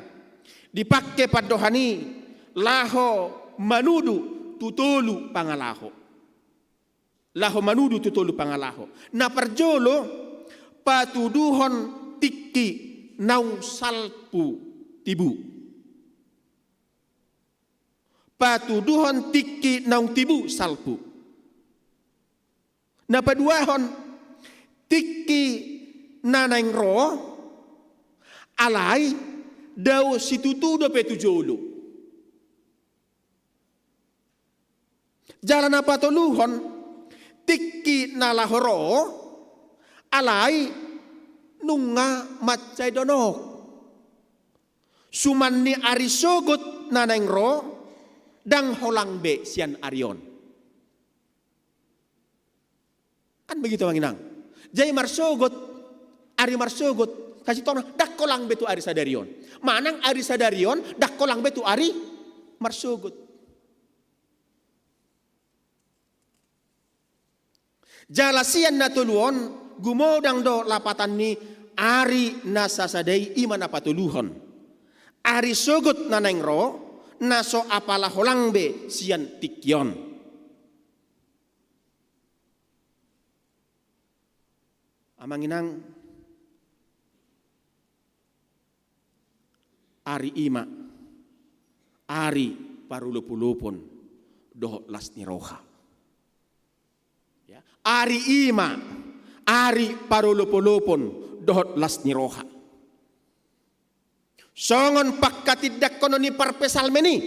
dipakai padohani laho manudu tutulu pangalaho. Laho manudu tutulu pangalaho. Na parjolo patuduhon tiki naung salpu tibu. Patuduhon tiki naung tibu salpu. Na paduahon tiki nanaing ro alai daw situtudo petujolo. Jalan apa toluhon tiki nalahoro alai nunga macai donok sumanni arisogot nanengro dang holang be sian arion. Kan begitu manginang. Jai marsogot ari marsogot kasih tono dak kolang betu ari sadarion. Manang ari sadarion dak kolang betu ari marsogot. Jalasian natuluon gumodang do lapatan ni ari nasasadai iman apatuluhon. Ari sogot nanengro naso apalah holang be sian tikyon. Amanginang ari ima ari parulupulupon doh lasni roha. Ari ima, ari parulupulupon dohot lasni roha. Songon pakkatidak kono ni par pesalmeni.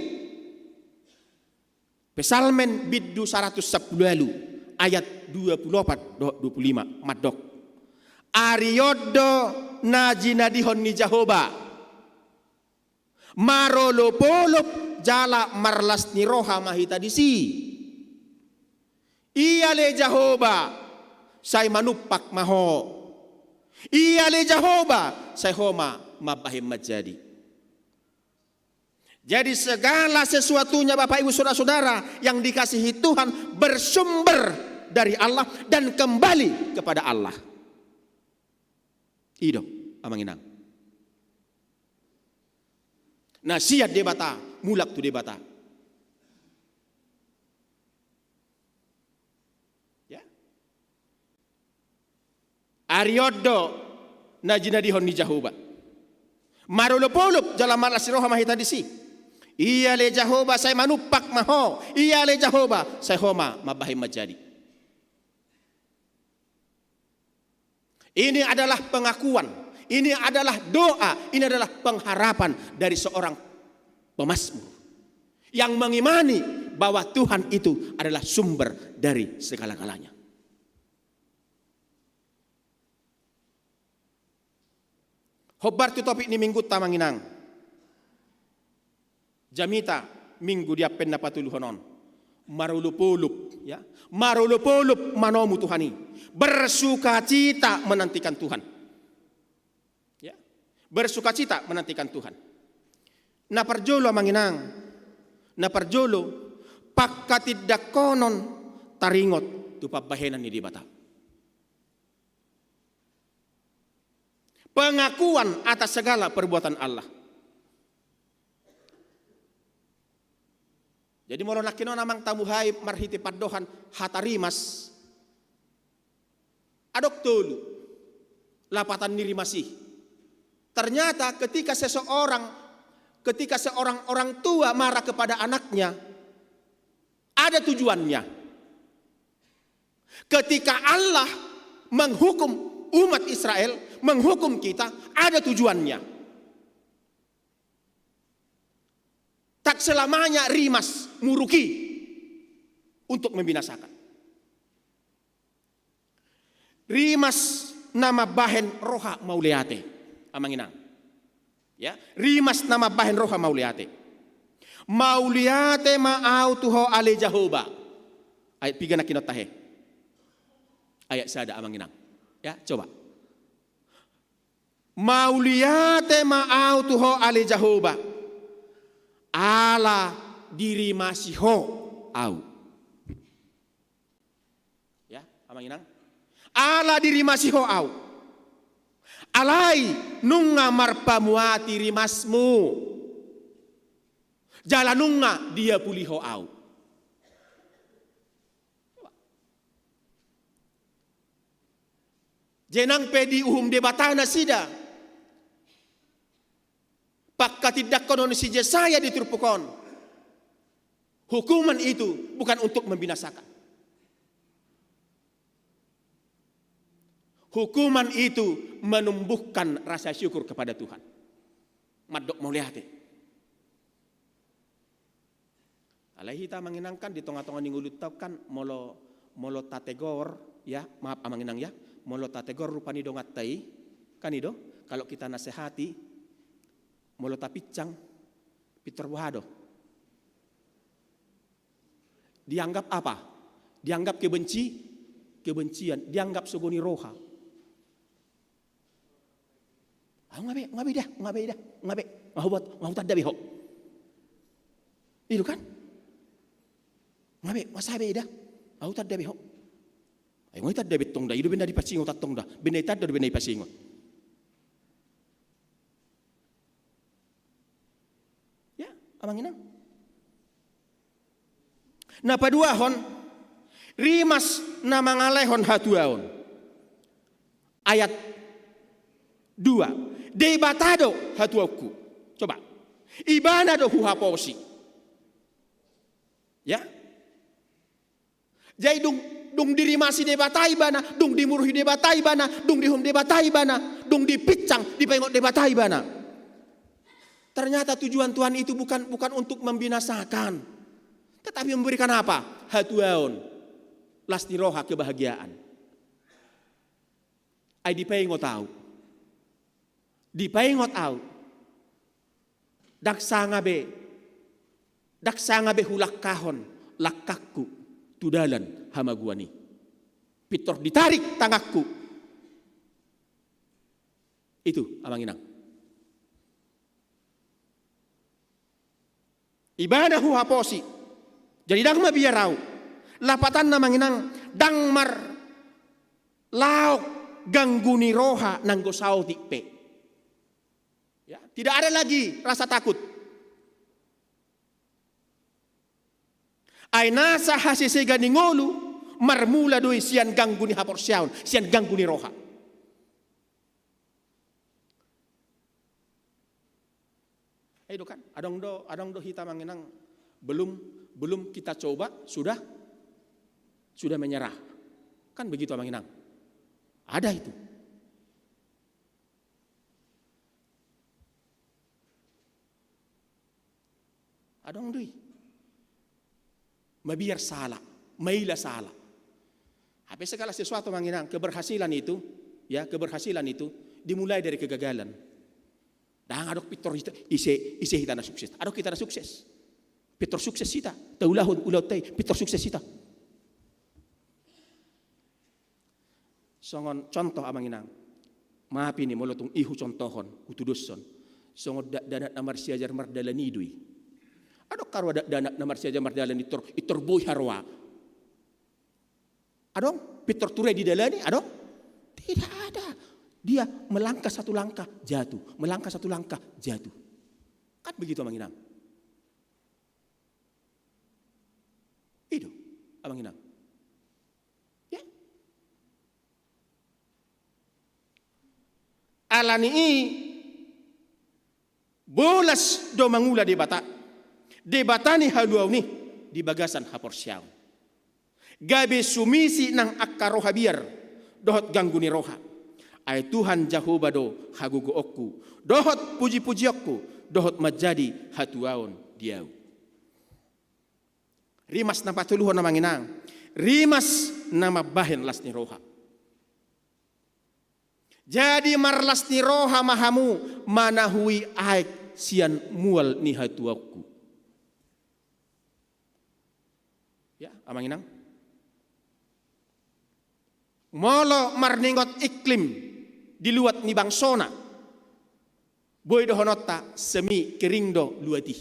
Pesalmen biddu 110 ayat 24 dohot 25 madok. Ari yoddo najina dihon ni Jehovah. Marolopolop jala marlas ni roha mahita disi. Iya le Jehovah say manupak maho. Iya le Jehovah say homa mabahim majadi. Jadi segala sesuatunya Bapak Ibu Saudara-saudara yang dikasihi Tuhan bersumber dari Allah dan kembali kepada Allah. Ido amanginang. Nasihat debata mulak tu debata. Ariodo najina dihon ni Jehovah. Marulupulup jalan malas roha mahita disi. Iya le Jehovah saya manupak maho. Iya le Jehovah saya homa mabahim majadi. Ini adalah pengakuan. Ini adalah doa. Ini adalah pengharapan dari seorang pemazmur yang mengimani bahwa Tuhan itu adalah sumber dari segala-galanya. Hobar tu topik ni minggu tamanginang. Jamita minggu dia penna patuluhonon. Marulupulup ya. Marulupulup manomu Tuhani. Bersukacita menantikan Tuhan. Ya. Bersukacita menantikan Tuhan. Na parjolo manginang. Na parjolo pakkatidak konon taringot tu pabahenan ni dibata. Pengakuan atas segala perbuatan Allah. Jadi molo nakino namang tamuhay marhiti paddohan hatarimas. Adok tulu. Lapatan nirimasi. Ternyata ketika seorang orang tua marah kepada anaknya, ada tujuannya. Ketika Allah menghukum umat Israel, menghukum kita, ada tujuannya. Tak selamanya rimas muruki untuk membinasakan. Rimas nama bahen roha mauliate amanginang. Ya, rimas nama bahen roha mauliate. Mauliate ma'au tuho ale Jehovah. Ayat 3 na kinotahe. Ayat sada amanginang. Ya, coba. Mauliate ma'au tuho ale Jehovah. Ala diri masiho au. Ya, amanginang. Ala diri masiho au. Alai nunga marpamuati rimasmu. Jalanunga dia puliho au. Jenang pedi uhum debatana sida. Pakka tidak konon si Yesaya diturpukon. Hukuman itu bukan untuk membinasakan. Hukuman itu menumbuhkan rasa syukur kepada Tuhan. Madok mau lihat. Alai kita menginangkan di tengah-tengah ningulut tau kan molo tategor ya, maaf amanginang ya, molo tategor rupani dongatai kan itu kalau kita nasihati molo tapicang pitor buhado. Dianggap apa? Dianggap kebencian, dianggap sugoni roha. Ngabe dah. Ngahubat dabi ho. Itu kan? Ngabe masabe dah. Ngahubat dabi ho. Ay ngahubat dabi tong da, itu benda dipasingot tatong da. Benda itad da benda ipasingot. Ya, amanginang. Na paduahon rimas na mangalehon hatuaon. Ayat 2. Debatado hatuaku. Coba. Ibanado huhaposi. Ya. Jadi dung dirimasi debatai bana, dung dimuruhi debatai bana, dung dihum debatai bana, dung dipicang, dipengok debatai bana. Ternyata tujuan Tuhan itu bukan untuk membinasakan, tetapi memberikan apa? Hatuaon. Lasti roha kebahagiaan. Ai dipengok tahu. Dipaingot au. Daksanga be hulak kahon lakakku tudalan hamaguani. Pitor ditarik tangakku. Itu amanginang. Ibadah huhaposi. Jadi dang mabiarau. Lapatan namanginang dangmar laok gangguni roha nanggo sao tikpe. Ya, tidak ada lagi rasa takut. Aina sahasise ganingolu marmula doi sian gangguni haporsiaun, sian gangguni roha. Itu kan, adong do hita manginang belum kita coba sudah menyerah. Kan begitu manginang. Ada itu. Adong doi. Mabiar salah, maila salah. Habis segala sesuatu manginang, keberhasilan itu dimulai dari kegagalan. Dan adok pitor ise kita na sukses. Adok kita na sukses. Pitor sukses kita. Taulahun ulau tay, pitor sukses kita. Songon contoh amanginang. Maapi ni molotong ihu contohon, utuduson. Songon danat namar siajar mardalanidui. Adok karwa danak namar siajar mardalan itor boy harwa. Adong pitor ture di dalani, adong? Tidak ada. Dia melangkah satu langkah, jatuh. Melangkah satu langkah, jatuh. Kan begitu manginang. amang inang. Ya. Alani bolas do mangula debata. Debatani haluaw ni di bagasan hapor siyaw. Gabe sumisi ng akkaroha biar dohot ganggu ni roha. Ay Tuhan Jehovah do haguguokku. Dohot puji-pujiokku. Dohot majadi hatuaon diaw. Rimas na patuluhon na manginang. Rimas na mabahin las ni roha. Jadi marlas ni roha mahamu manahui aik sian mual ni hatuaku. Ya, amanginang. Molo marningot iklim diluat ni bangsona. Boy dohonota semi kering do luati.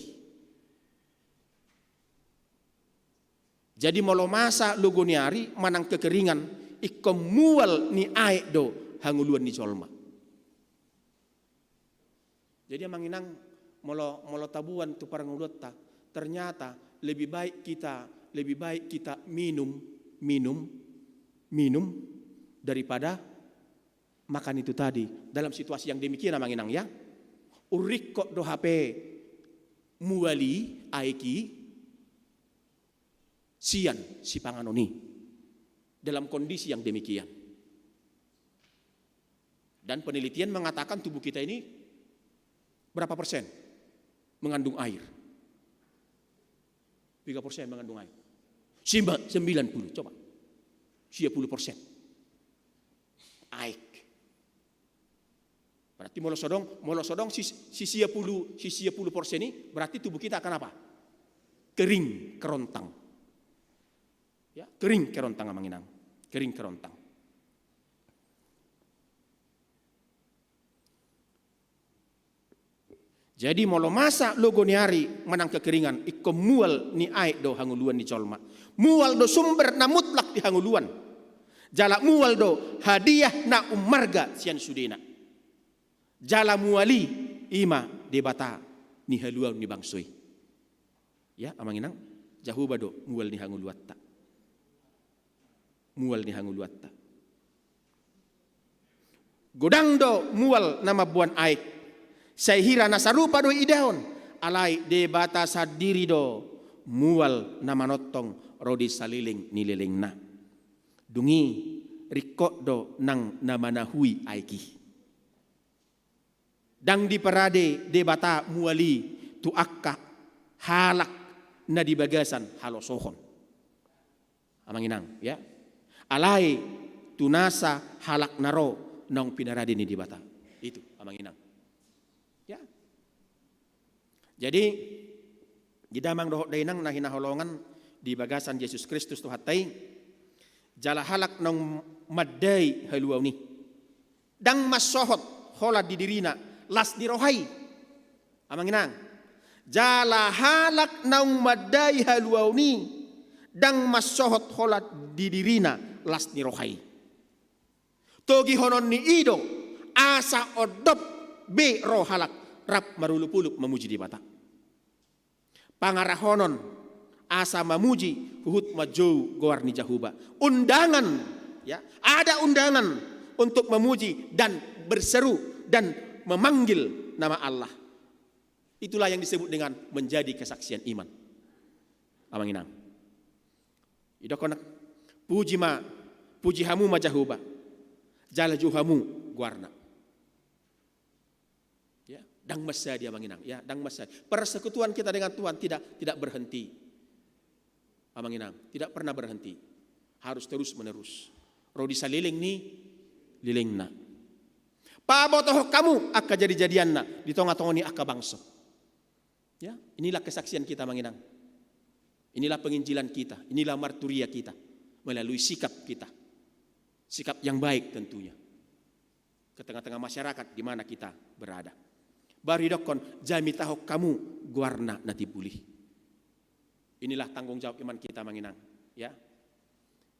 Jadi molo masa lugoniari manang kekeringan ikom mual ni aik do hanguluan ni colma. Jadi amanginang molo tabuan tu parang ulota ternyata lebih baik kita minum daripada makan itu tadi. Dalam situasi yang demikian amanginang ya. Urik kok do HP muali aiki sian si panganoni dalam kondisi yang demikian. Dan penelitian mengatakan tubuh kita ini berapa persen mengandung air? 3% mengandung air. 90 coba. 10% air. Berarti molo sodong si 10% ini berarti tubuh kita akan apa? Kering kerontang. Ya, kering kerontang amanginang. Kering kerontang. Jadi molo masa logoniari menang kekeringan iko mual ni aik do hanguluan ni colma. Mual do sumber na mutlak di hanguluan. Jala mual do hadiah na umarga sian sudena. Jala muali ima debata ni haluan ni bangsoi. Ya amanginang Jehovah do mual ni hanguluatta. Mual ni hanguluatta. Godang do mual nama buan aik. Sehira nasarupa do idahon alai debata sadiri do mual nama notong rodi saliling nililing na dungi rikok do nang nama nahui aiki dang di parade debata muali tu akka halak na di bagasan halosohon amanginang ya alai tunasa halak naro nang pinarade ni debata itu amanginang. Ya. Jadi gidamang dohok dainang na hinaholongan di bagasan Yesus Kristus tu hatay jala halak nang madday haluaw ni dang masohot hola di dirina las di rohay amanginang jala halak nang madday haluaw ni dang masohot hola di dirina las di rohay togi honon ni ido asa odop be roh halak rap marulupuluk memuji di mata. Pangarahonon asa memuji huhut majou goar ni Jehovah. Undangan ya, ada undangan untuk memuji dan berseru dan memanggil nama Allah. Itulah yang disebut dengan menjadi kesaksian iman. Amanginang. Idokonak puji hamu ma Jehovah. Jala juhamu guarna. Dang masa dia manginang, ya, dang masa. Persekutuan kita dengan Tuhan tidak berhenti. Amanginang, tidak pernah berhenti. Harus terus menerus. Rodi saliling ni lilingna. Pabotoh kamu akka jadi-jadianna di tonga-tonga ni akka bangsa. Ya, inilah kesaksian kita manginang. Inilah penginjilan kita, inilah marturia kita melalui sikap kita. Sikap yang baik tentunya. Ke tengah-tengah masyarakat di mana kita berada. Bari dokon jami tahok kamu guarna nati pulih. Inilah tanggung jawab iman kita manginang, ya.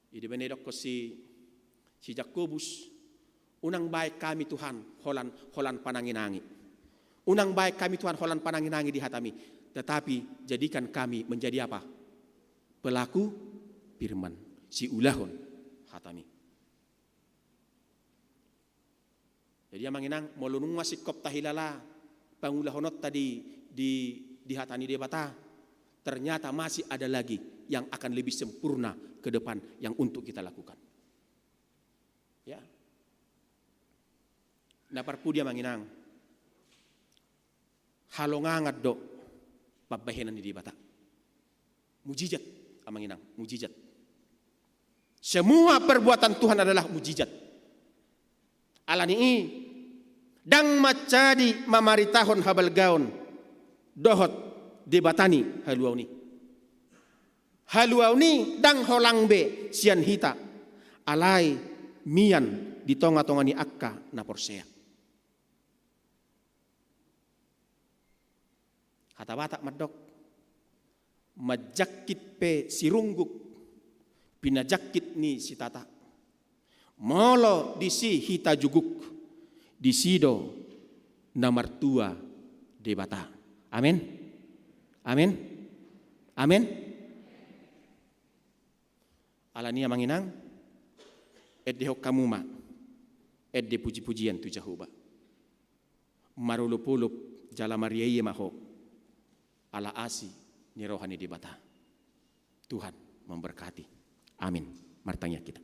Idi benedok ko si Jakobus, unang baik kami Tuhan holan pananginangi. Unang baik kami Tuhan holan pananginangi di hatami, tetapi jadikan kami menjadi apa? Pelaku firman si ulahon hatami. Jadi yang manginang molunung wasikop tahilala pangulahonot tadi di hatani debata, ternyata masih ada lagi yang akan lebih sempurna ke depan yang untuk kita lakukan. Ya. Nah parpu dia manginang halongangat do pabahenan di bata. Mujizat amanginang, mujizat. Semua perbuatan Tuhan adalah mujizat. Alani dang macadi mamaritahon habal gaon dohot debatani haluauni. Haluauni dang holangbe sian hita alai mian di tonga-tongani akka na porsea. Kata batak madok majakit pe sirungguk pinajakit ni si tata molo di si hita juguk di sido namartua debata. Amin. Amin. Amin. Alania manginang edde hokkamuma edde puji-pujian tu Jehovah. Marulup-ulup jala marieye maho ala asi ni rohani debata. Tuhan memberkati. Amin. Martanya kita.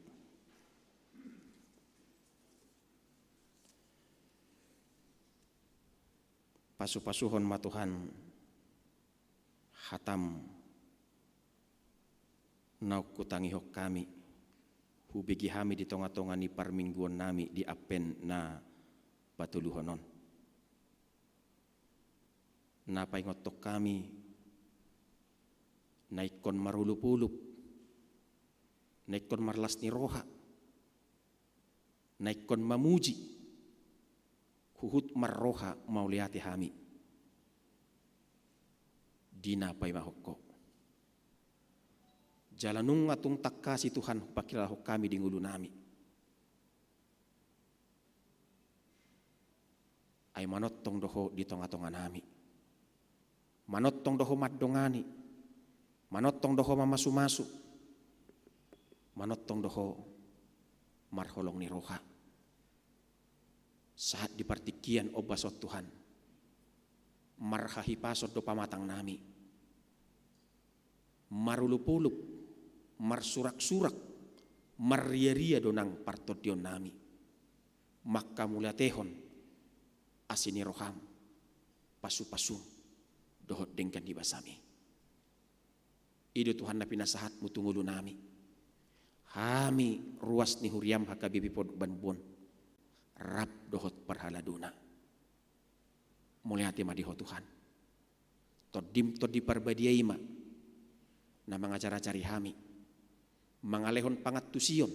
Pasu-pasuhon ma Tuhan hatam nauk kutangi hok kami hubigi hami di tonga-tonga ni parmingguan nami di apen na patuluhonon na paingotok kami naikon marulup-ulup naikon marlas ni roha naikon mamuji huhut marroha mauliati hami dina pai mahokko jalanung atung takkasi Tuhan pakilah kami di ngulu nami ay manot tong doho di tonga-tonga nami manot tong doho maddongani manot tong doho mamasu-masu manot tong doho marholong ni roha saat dipartikian obasot Tuhan marhahi pasot do pamatang nami marulup-ulup marsurak-surak marria-ria donang partodion nami maka mulatehon asini roham pasu-pasu dohot dengkan di basami ido Tuhan na pinasahat mutungulu nami hami ruas ni huriam hakabibi pod banbon rap dohot parhaladuna muliati madiho Tuhan todim todi parbadiai ma na mangacara-cari hami mangalehon pangat tusion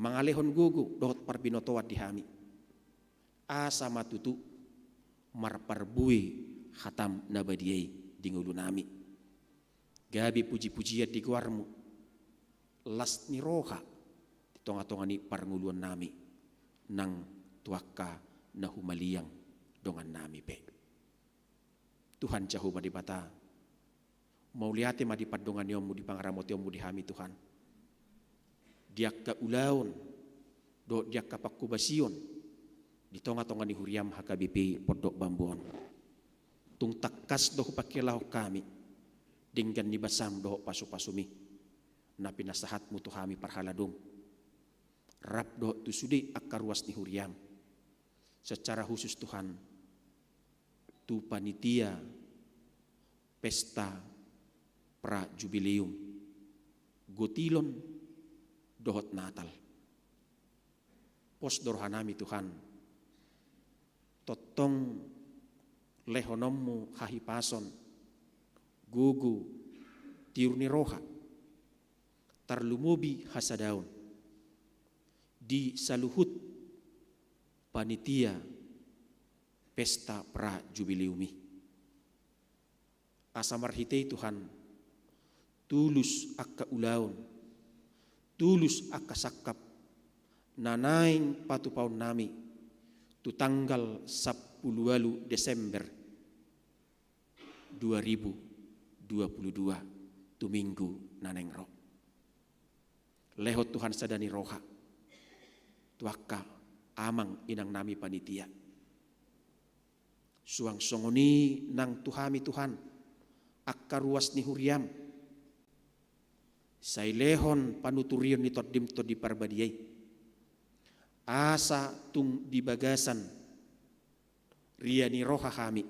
mangalehon gugu dohot parbinotoat di hami asa matutu marparbui khatam nabadiai di ngulu nami gabi puji-pujian di guarmu las ni roha di tonga-tonga ni parnguluan nami nang tuaka na humaliang dongan nami pe. Tuhan Jehovah di bata mauliate ma di padongan yomu di pangaramot yomu di hami Tuhan diak ka ulaon do diak ka pakubasion di tonga-tonga ni huriam hakabipi podok bambon tung takkas do pakilah kami dinggan ni basam do pasu-pasumi na pinasahat mu tuhami parhaladung rap do tu sudi akaruas ni huriam secara khusus Tuhan tu panitia pesta pra jubileum gotilon dohot Natal pos dorhanami Tuhan totong lehonommu hahipason gugu tiurni roha tarlumubi hasadaun di saluhut panitia pesta pra jubileumi asamarhitei Tuhan tulus akka ulaun tulus akka sakap nanaing patupaun nami tu tanggal 10 Desember 2022 tu minggu naneng ro lehot Tuhan sadani roha. Tuaka amang inang nami panitia. Suang songoni nang tuhami Tuhan. Akka ruas ni huriam. Say lehon panuturion ni todim to di parbadiyay. Asa tung di bagasan. Ria ni roha kami.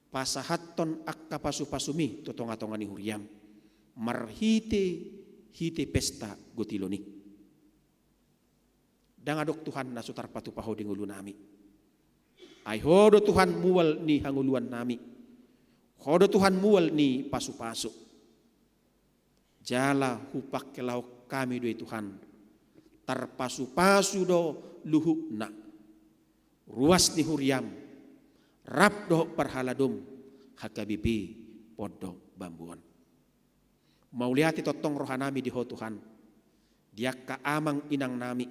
Pasahaton akka pasu-pasumi totonga-tonga ni huriam. Hite pesta gotiloni. Dangadok Tuhan na sutar patupaho di ngulu nami. Ay hodo Tuhan muwal ni hanguluan nami. Hodo Tuhan muwal ni pasu-pasu. Jala hupak kelau kami doy Tuhan. Tarpasu-pasu do luhu na. Ruas ni huriam. Rap do parhaladum. Hakabipi podo bambuan. Mau lihat totong rohanami di ho Tuhan. Dia kaamang inang nami.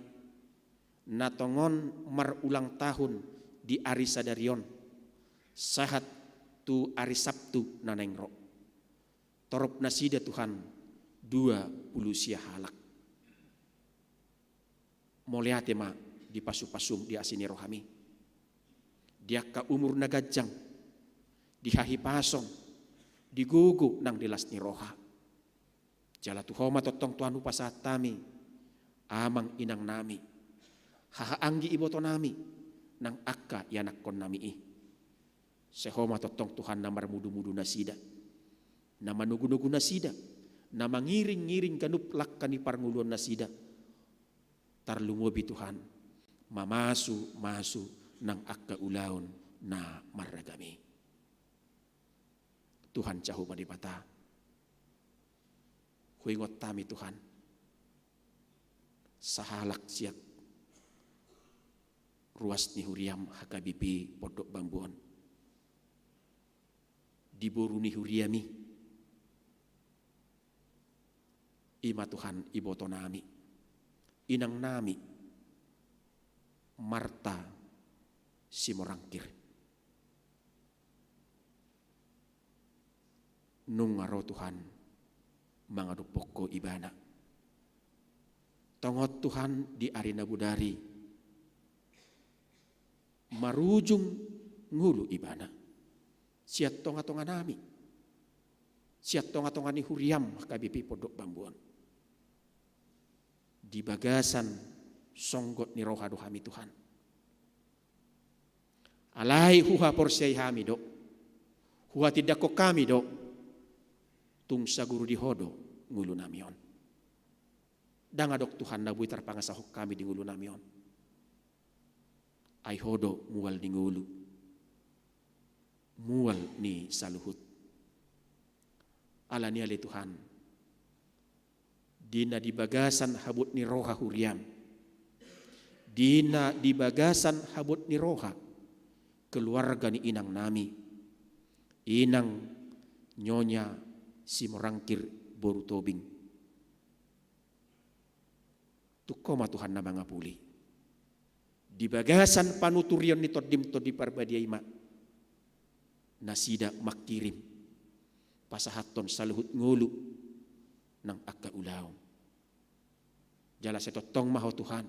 Natongon marulang tahun di ari sadarion. Sahat tu ari Sabtu nanengro. Torop nasida Tuhan 20 sia halak. Mau lihat ma di pasu-pasum di asini rohami. Dia ka umur nagajang. Di hahipasong. Di gugu nang dilas ni roha. Jala tuhoma totong Tuhan upasat tami. Amang inang nami. Hahaanggi iboto nami. Nang akka yanakon nami Sehoma totong Tuhan na marmudu-mudu nasida. Na manugu-nugu nasida. Na mangiring-ngiring kanuplak kaniparnguluan nasida. Tarlungobi Tuhan. Mamasu-masu nang akka ulaon na maragami. Tuhan cahu madipata. Huingot tami Tuhan. Sahalak siat. Ruas ni huriam hakabipi podok bambuan. Diboru ni huriami. Ima Tuhan iboto nami. Inang nami. Marta Simorangkir. Nungaro Tuhan. Mangadu poko ibana. Tongot Tuhan di arena budari. Marujung ngulu ibana. Siat tonga-tonga nami. Siat tonga-tonga ni huriam kabipi podok bambuan. Di bagasan songgot ni roha dohami Tuhan. Alai huha porsiai hami do. Huha tidak kok kami do. Tung saguru di hodo ngulu namion. Dangadok Tuhan na buitar pangasahok kami di ngulu namion. Ay hodo muwal ni ngulu. Muwal ni saluhut. Ala ni ali Tuhan. Dina di bagasan habut ni roha huriam. Dina di bagasan habut ni roha. Keluarga ni inang nami. Inang nyonya Simorangkir boru tobing. Tukoma Tuhan na mga puli. Di bagasan panuturion ni todim to di parbadiay ma. Nasida makirim. Pasahaton saluhut ngulu ng akka ulaw. Jala setotong maho Tuhan.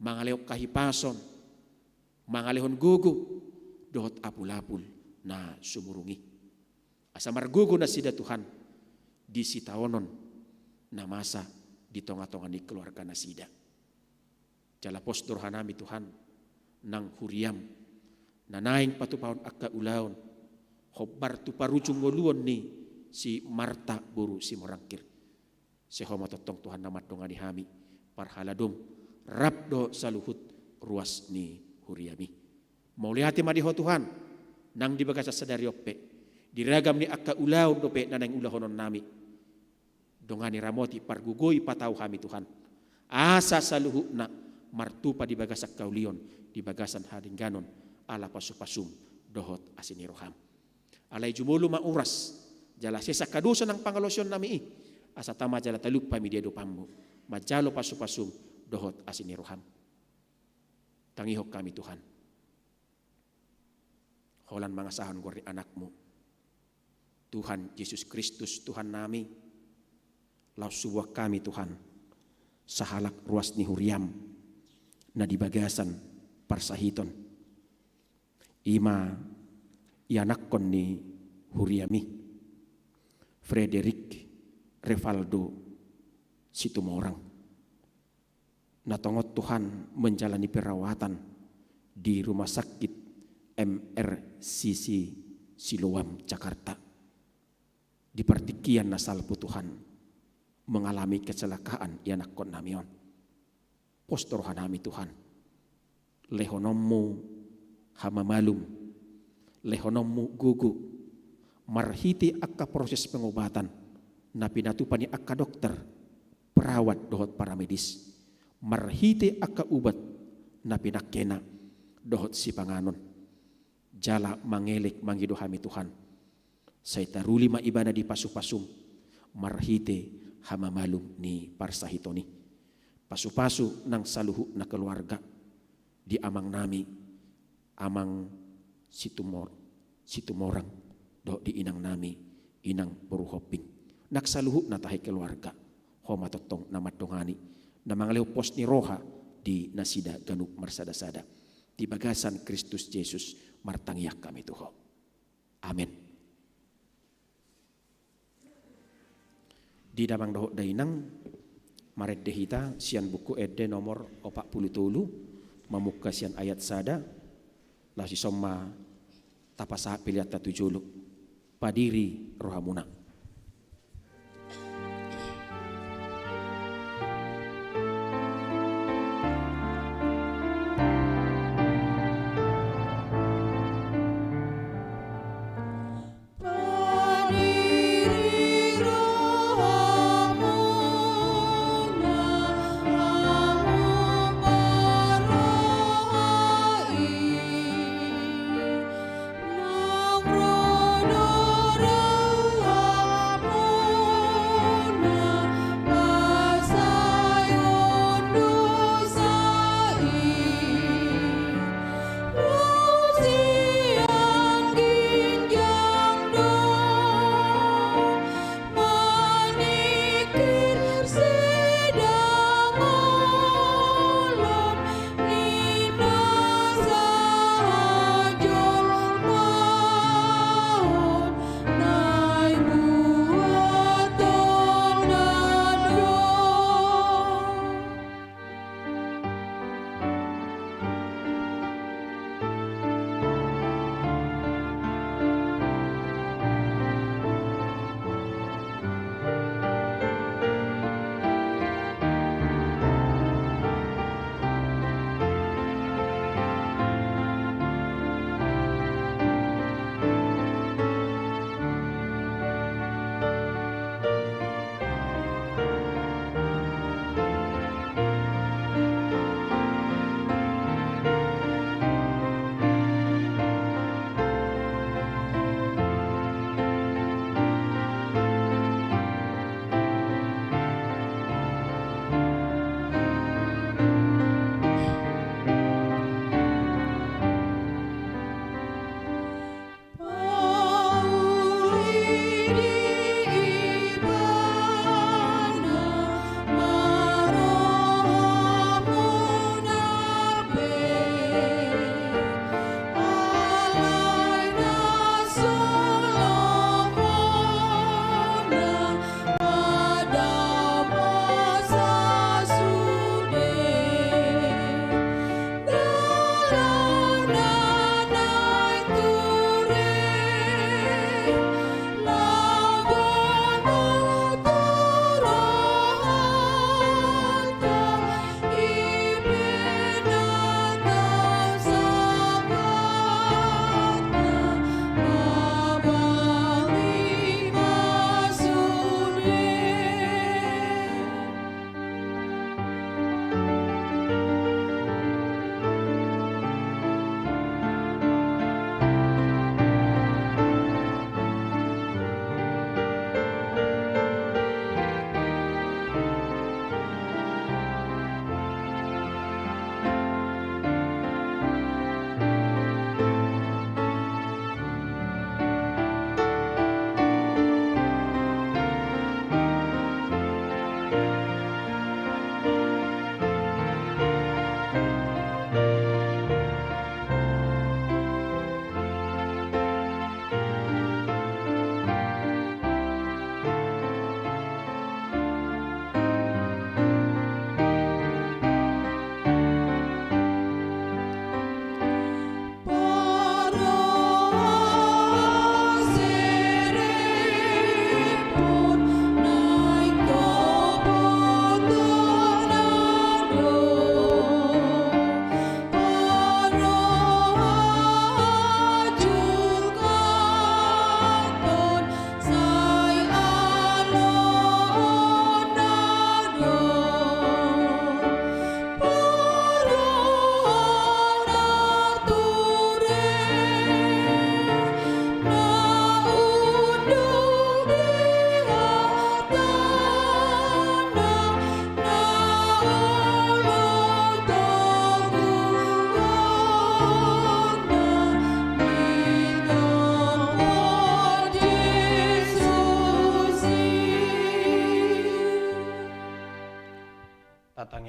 Mangaleok kahipason. Mangalehon gugu. Dohot apul-apul na sumurungi. Asa margugu na sida Tuhan. Di sitaonon na masa di tonga-tonga ni keluarga na sida. Jala posdor hanami Tuhan nang huriam nanaing patupahon akka ulaon hobbar tu parucung ngoluon ni si Marta boru Simorangkir sehoma totong Tuhan namat donga ni hami parhaladum rabdo saluhut ruas ni huriami mau lihati madiho Tuhan nang dibagasa sadari oppe diragam ni akka ulaon dope nanang ulahonon nami dongani ramoti pargugoi patau kami Tuhan asa saluhut na martupa di bagasak kaulion di bagasan haringganon ala pasupasum dohot asini roham alay jumulu mauras jala sesa kadusa ng pangalosyon nami asa tama jala taluk pami dia dopammu majalo pasupasum dohot asini roham tangihok kami Tuhan holan mga sahan gori anakmu Tuhan Yesus Kristus Tuhan nami lau subuh kami Tuhan, sahalak ruas ni huriam, na di bagasan parsahiton. Ima ianakkon ni huriami, Frederick Revaldo Situmorang. Natongot Tuhan menjalani perawatan di Rumah Sakit MRCC Siloam, Jakarta. Di partikian nasal Tuhan mengalami kecelakaan ianakkon namion. Postorohan nami Tuhan. Lehonommu hamamalum, lehonommu gugu, marhiti akka proses pengobatan, na pinatupani akka dokter, perawat dohot para medis, marhiti akka ubat, na pinakena dohot si panganon, jala mangelik mangidohami Tuhan, say taruli maibana di pasu-pasum, marhiti hamamalum ni parsahitoni, pasu-pasu nang saluhu na keluarga, di amang nami, amang situmorang, do di inang nami, inang buruhoping. Naksaluhu na tahay keluarga, homatotong na matungani, na mga leopos ni Roha di nasida ganuk marsada-sada. Di bagasan Kristus Jesus martangyak kami tuho. Amen. Di damang doho dainang, maret dehita sian buku ede nomor 47, mamuka sian ayat sada, lah si somma tapasa pilihat tujulu padiri rohamuna.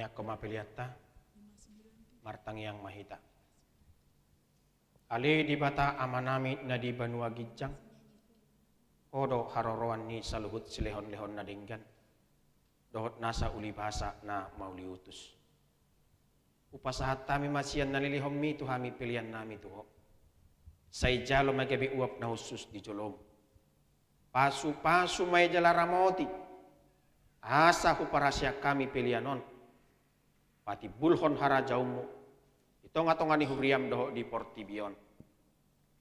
niya kumapiliata, martang yang mahita. Ali di bata amanami na di banua gijang, odo haroroan ni saluhut silehon-lehon na dinggan, dohot nasa uli bahasa na mauli utus. Upasahat tami masian nalilihom mi tuhami pilihan nami tuho. Say jalo magabi uap na husus di jolom. Pasu-pasu may jala ramoti. Asa huparasya kami pilihanon. Pati bulhon harajaumu. Ito nga tonga ni huriam doho di portibion.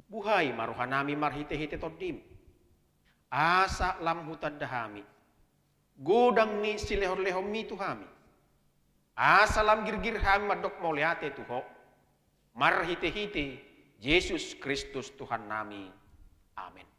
Buhay maruhanami marhite-hite todim. Asa lam hutad dahami. Godang ni silehor-lehom mi tuhami. Asa lam girgir hami madok mauliate tuho. Marhite-hite Yesus Kristus Tuhan nami. Amin.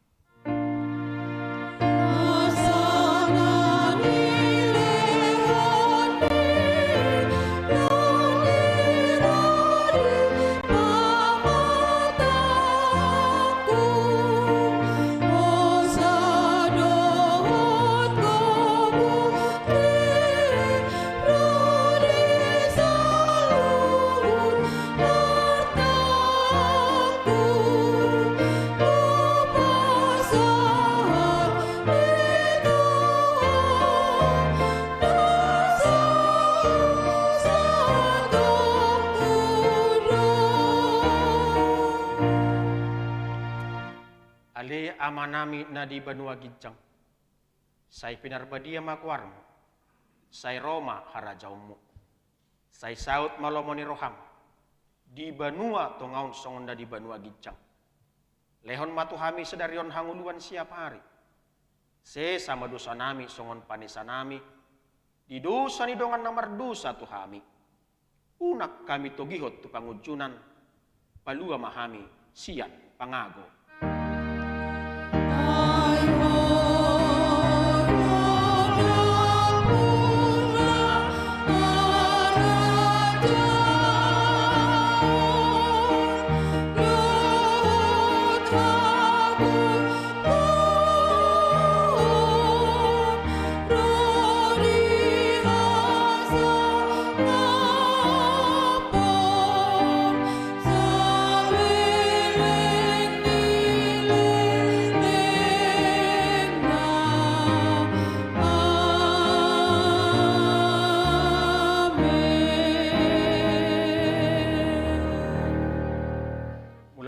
Ali amanami na di banua gijang. Say pinarbadia makwarmo. Say Roma harajaumu. Say saut malomoni roham. Di banua tongaun songonda di banua gijang. Lehon matuhami sedarion hanguluan siap hari. Se sama dosa nami songon panisa nami. Di dosa ni dongan nomor dosa tuhami. Unak kami togihot tu pangujunan. Palua mahami sian pangago.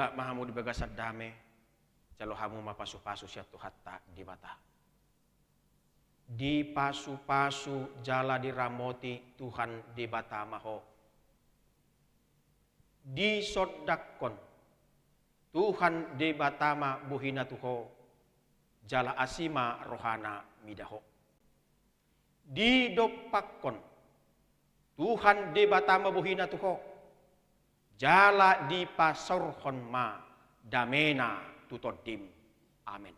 Mahamu di bagasad dame, jalo hamu mapasu-pasu siya tuhatta di bata. Di pasu-pasu jala di ramoti Tuhan di bata maho. Di sodakon Tuhan di batama buhina tuho. Jala asima rohana midaho. Di dopakon Tuhan di batama buhina tuho. Jala di pasorhon ma damena tutodim. Amin.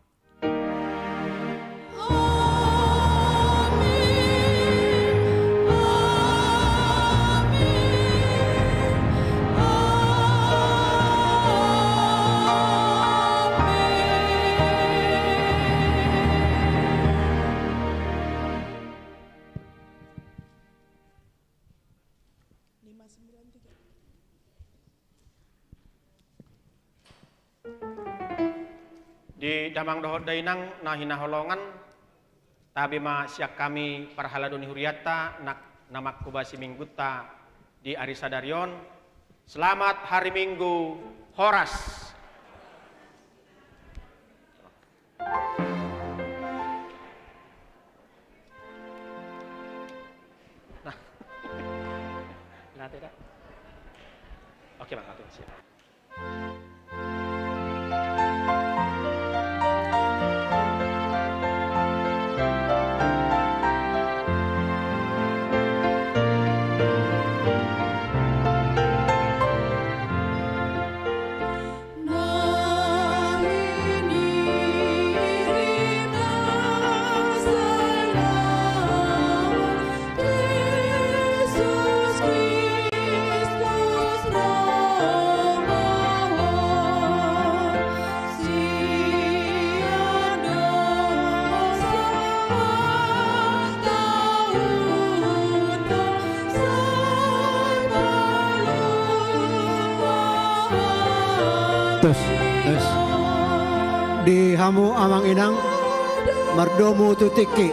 Di damang dohod dainang na hinaholongan tabi ma siak kami parhaladoni huriata nak namak kubasi mingguta di Arisadarion. Selamat hari Minggu Horas. Nah, tidak. Oke bang, siap. Yesus Kristus Roma tus di hamu amang inang mardomu tutiki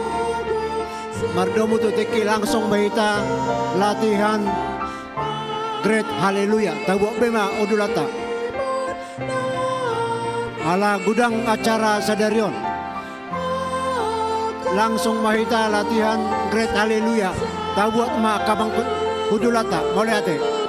langsung baita latihan Great Haleluya tabuak bema odulata ala gudang acara Sadarion langsung mahita latihan Great Haleluya tabuak ma kabang udulata boleh ate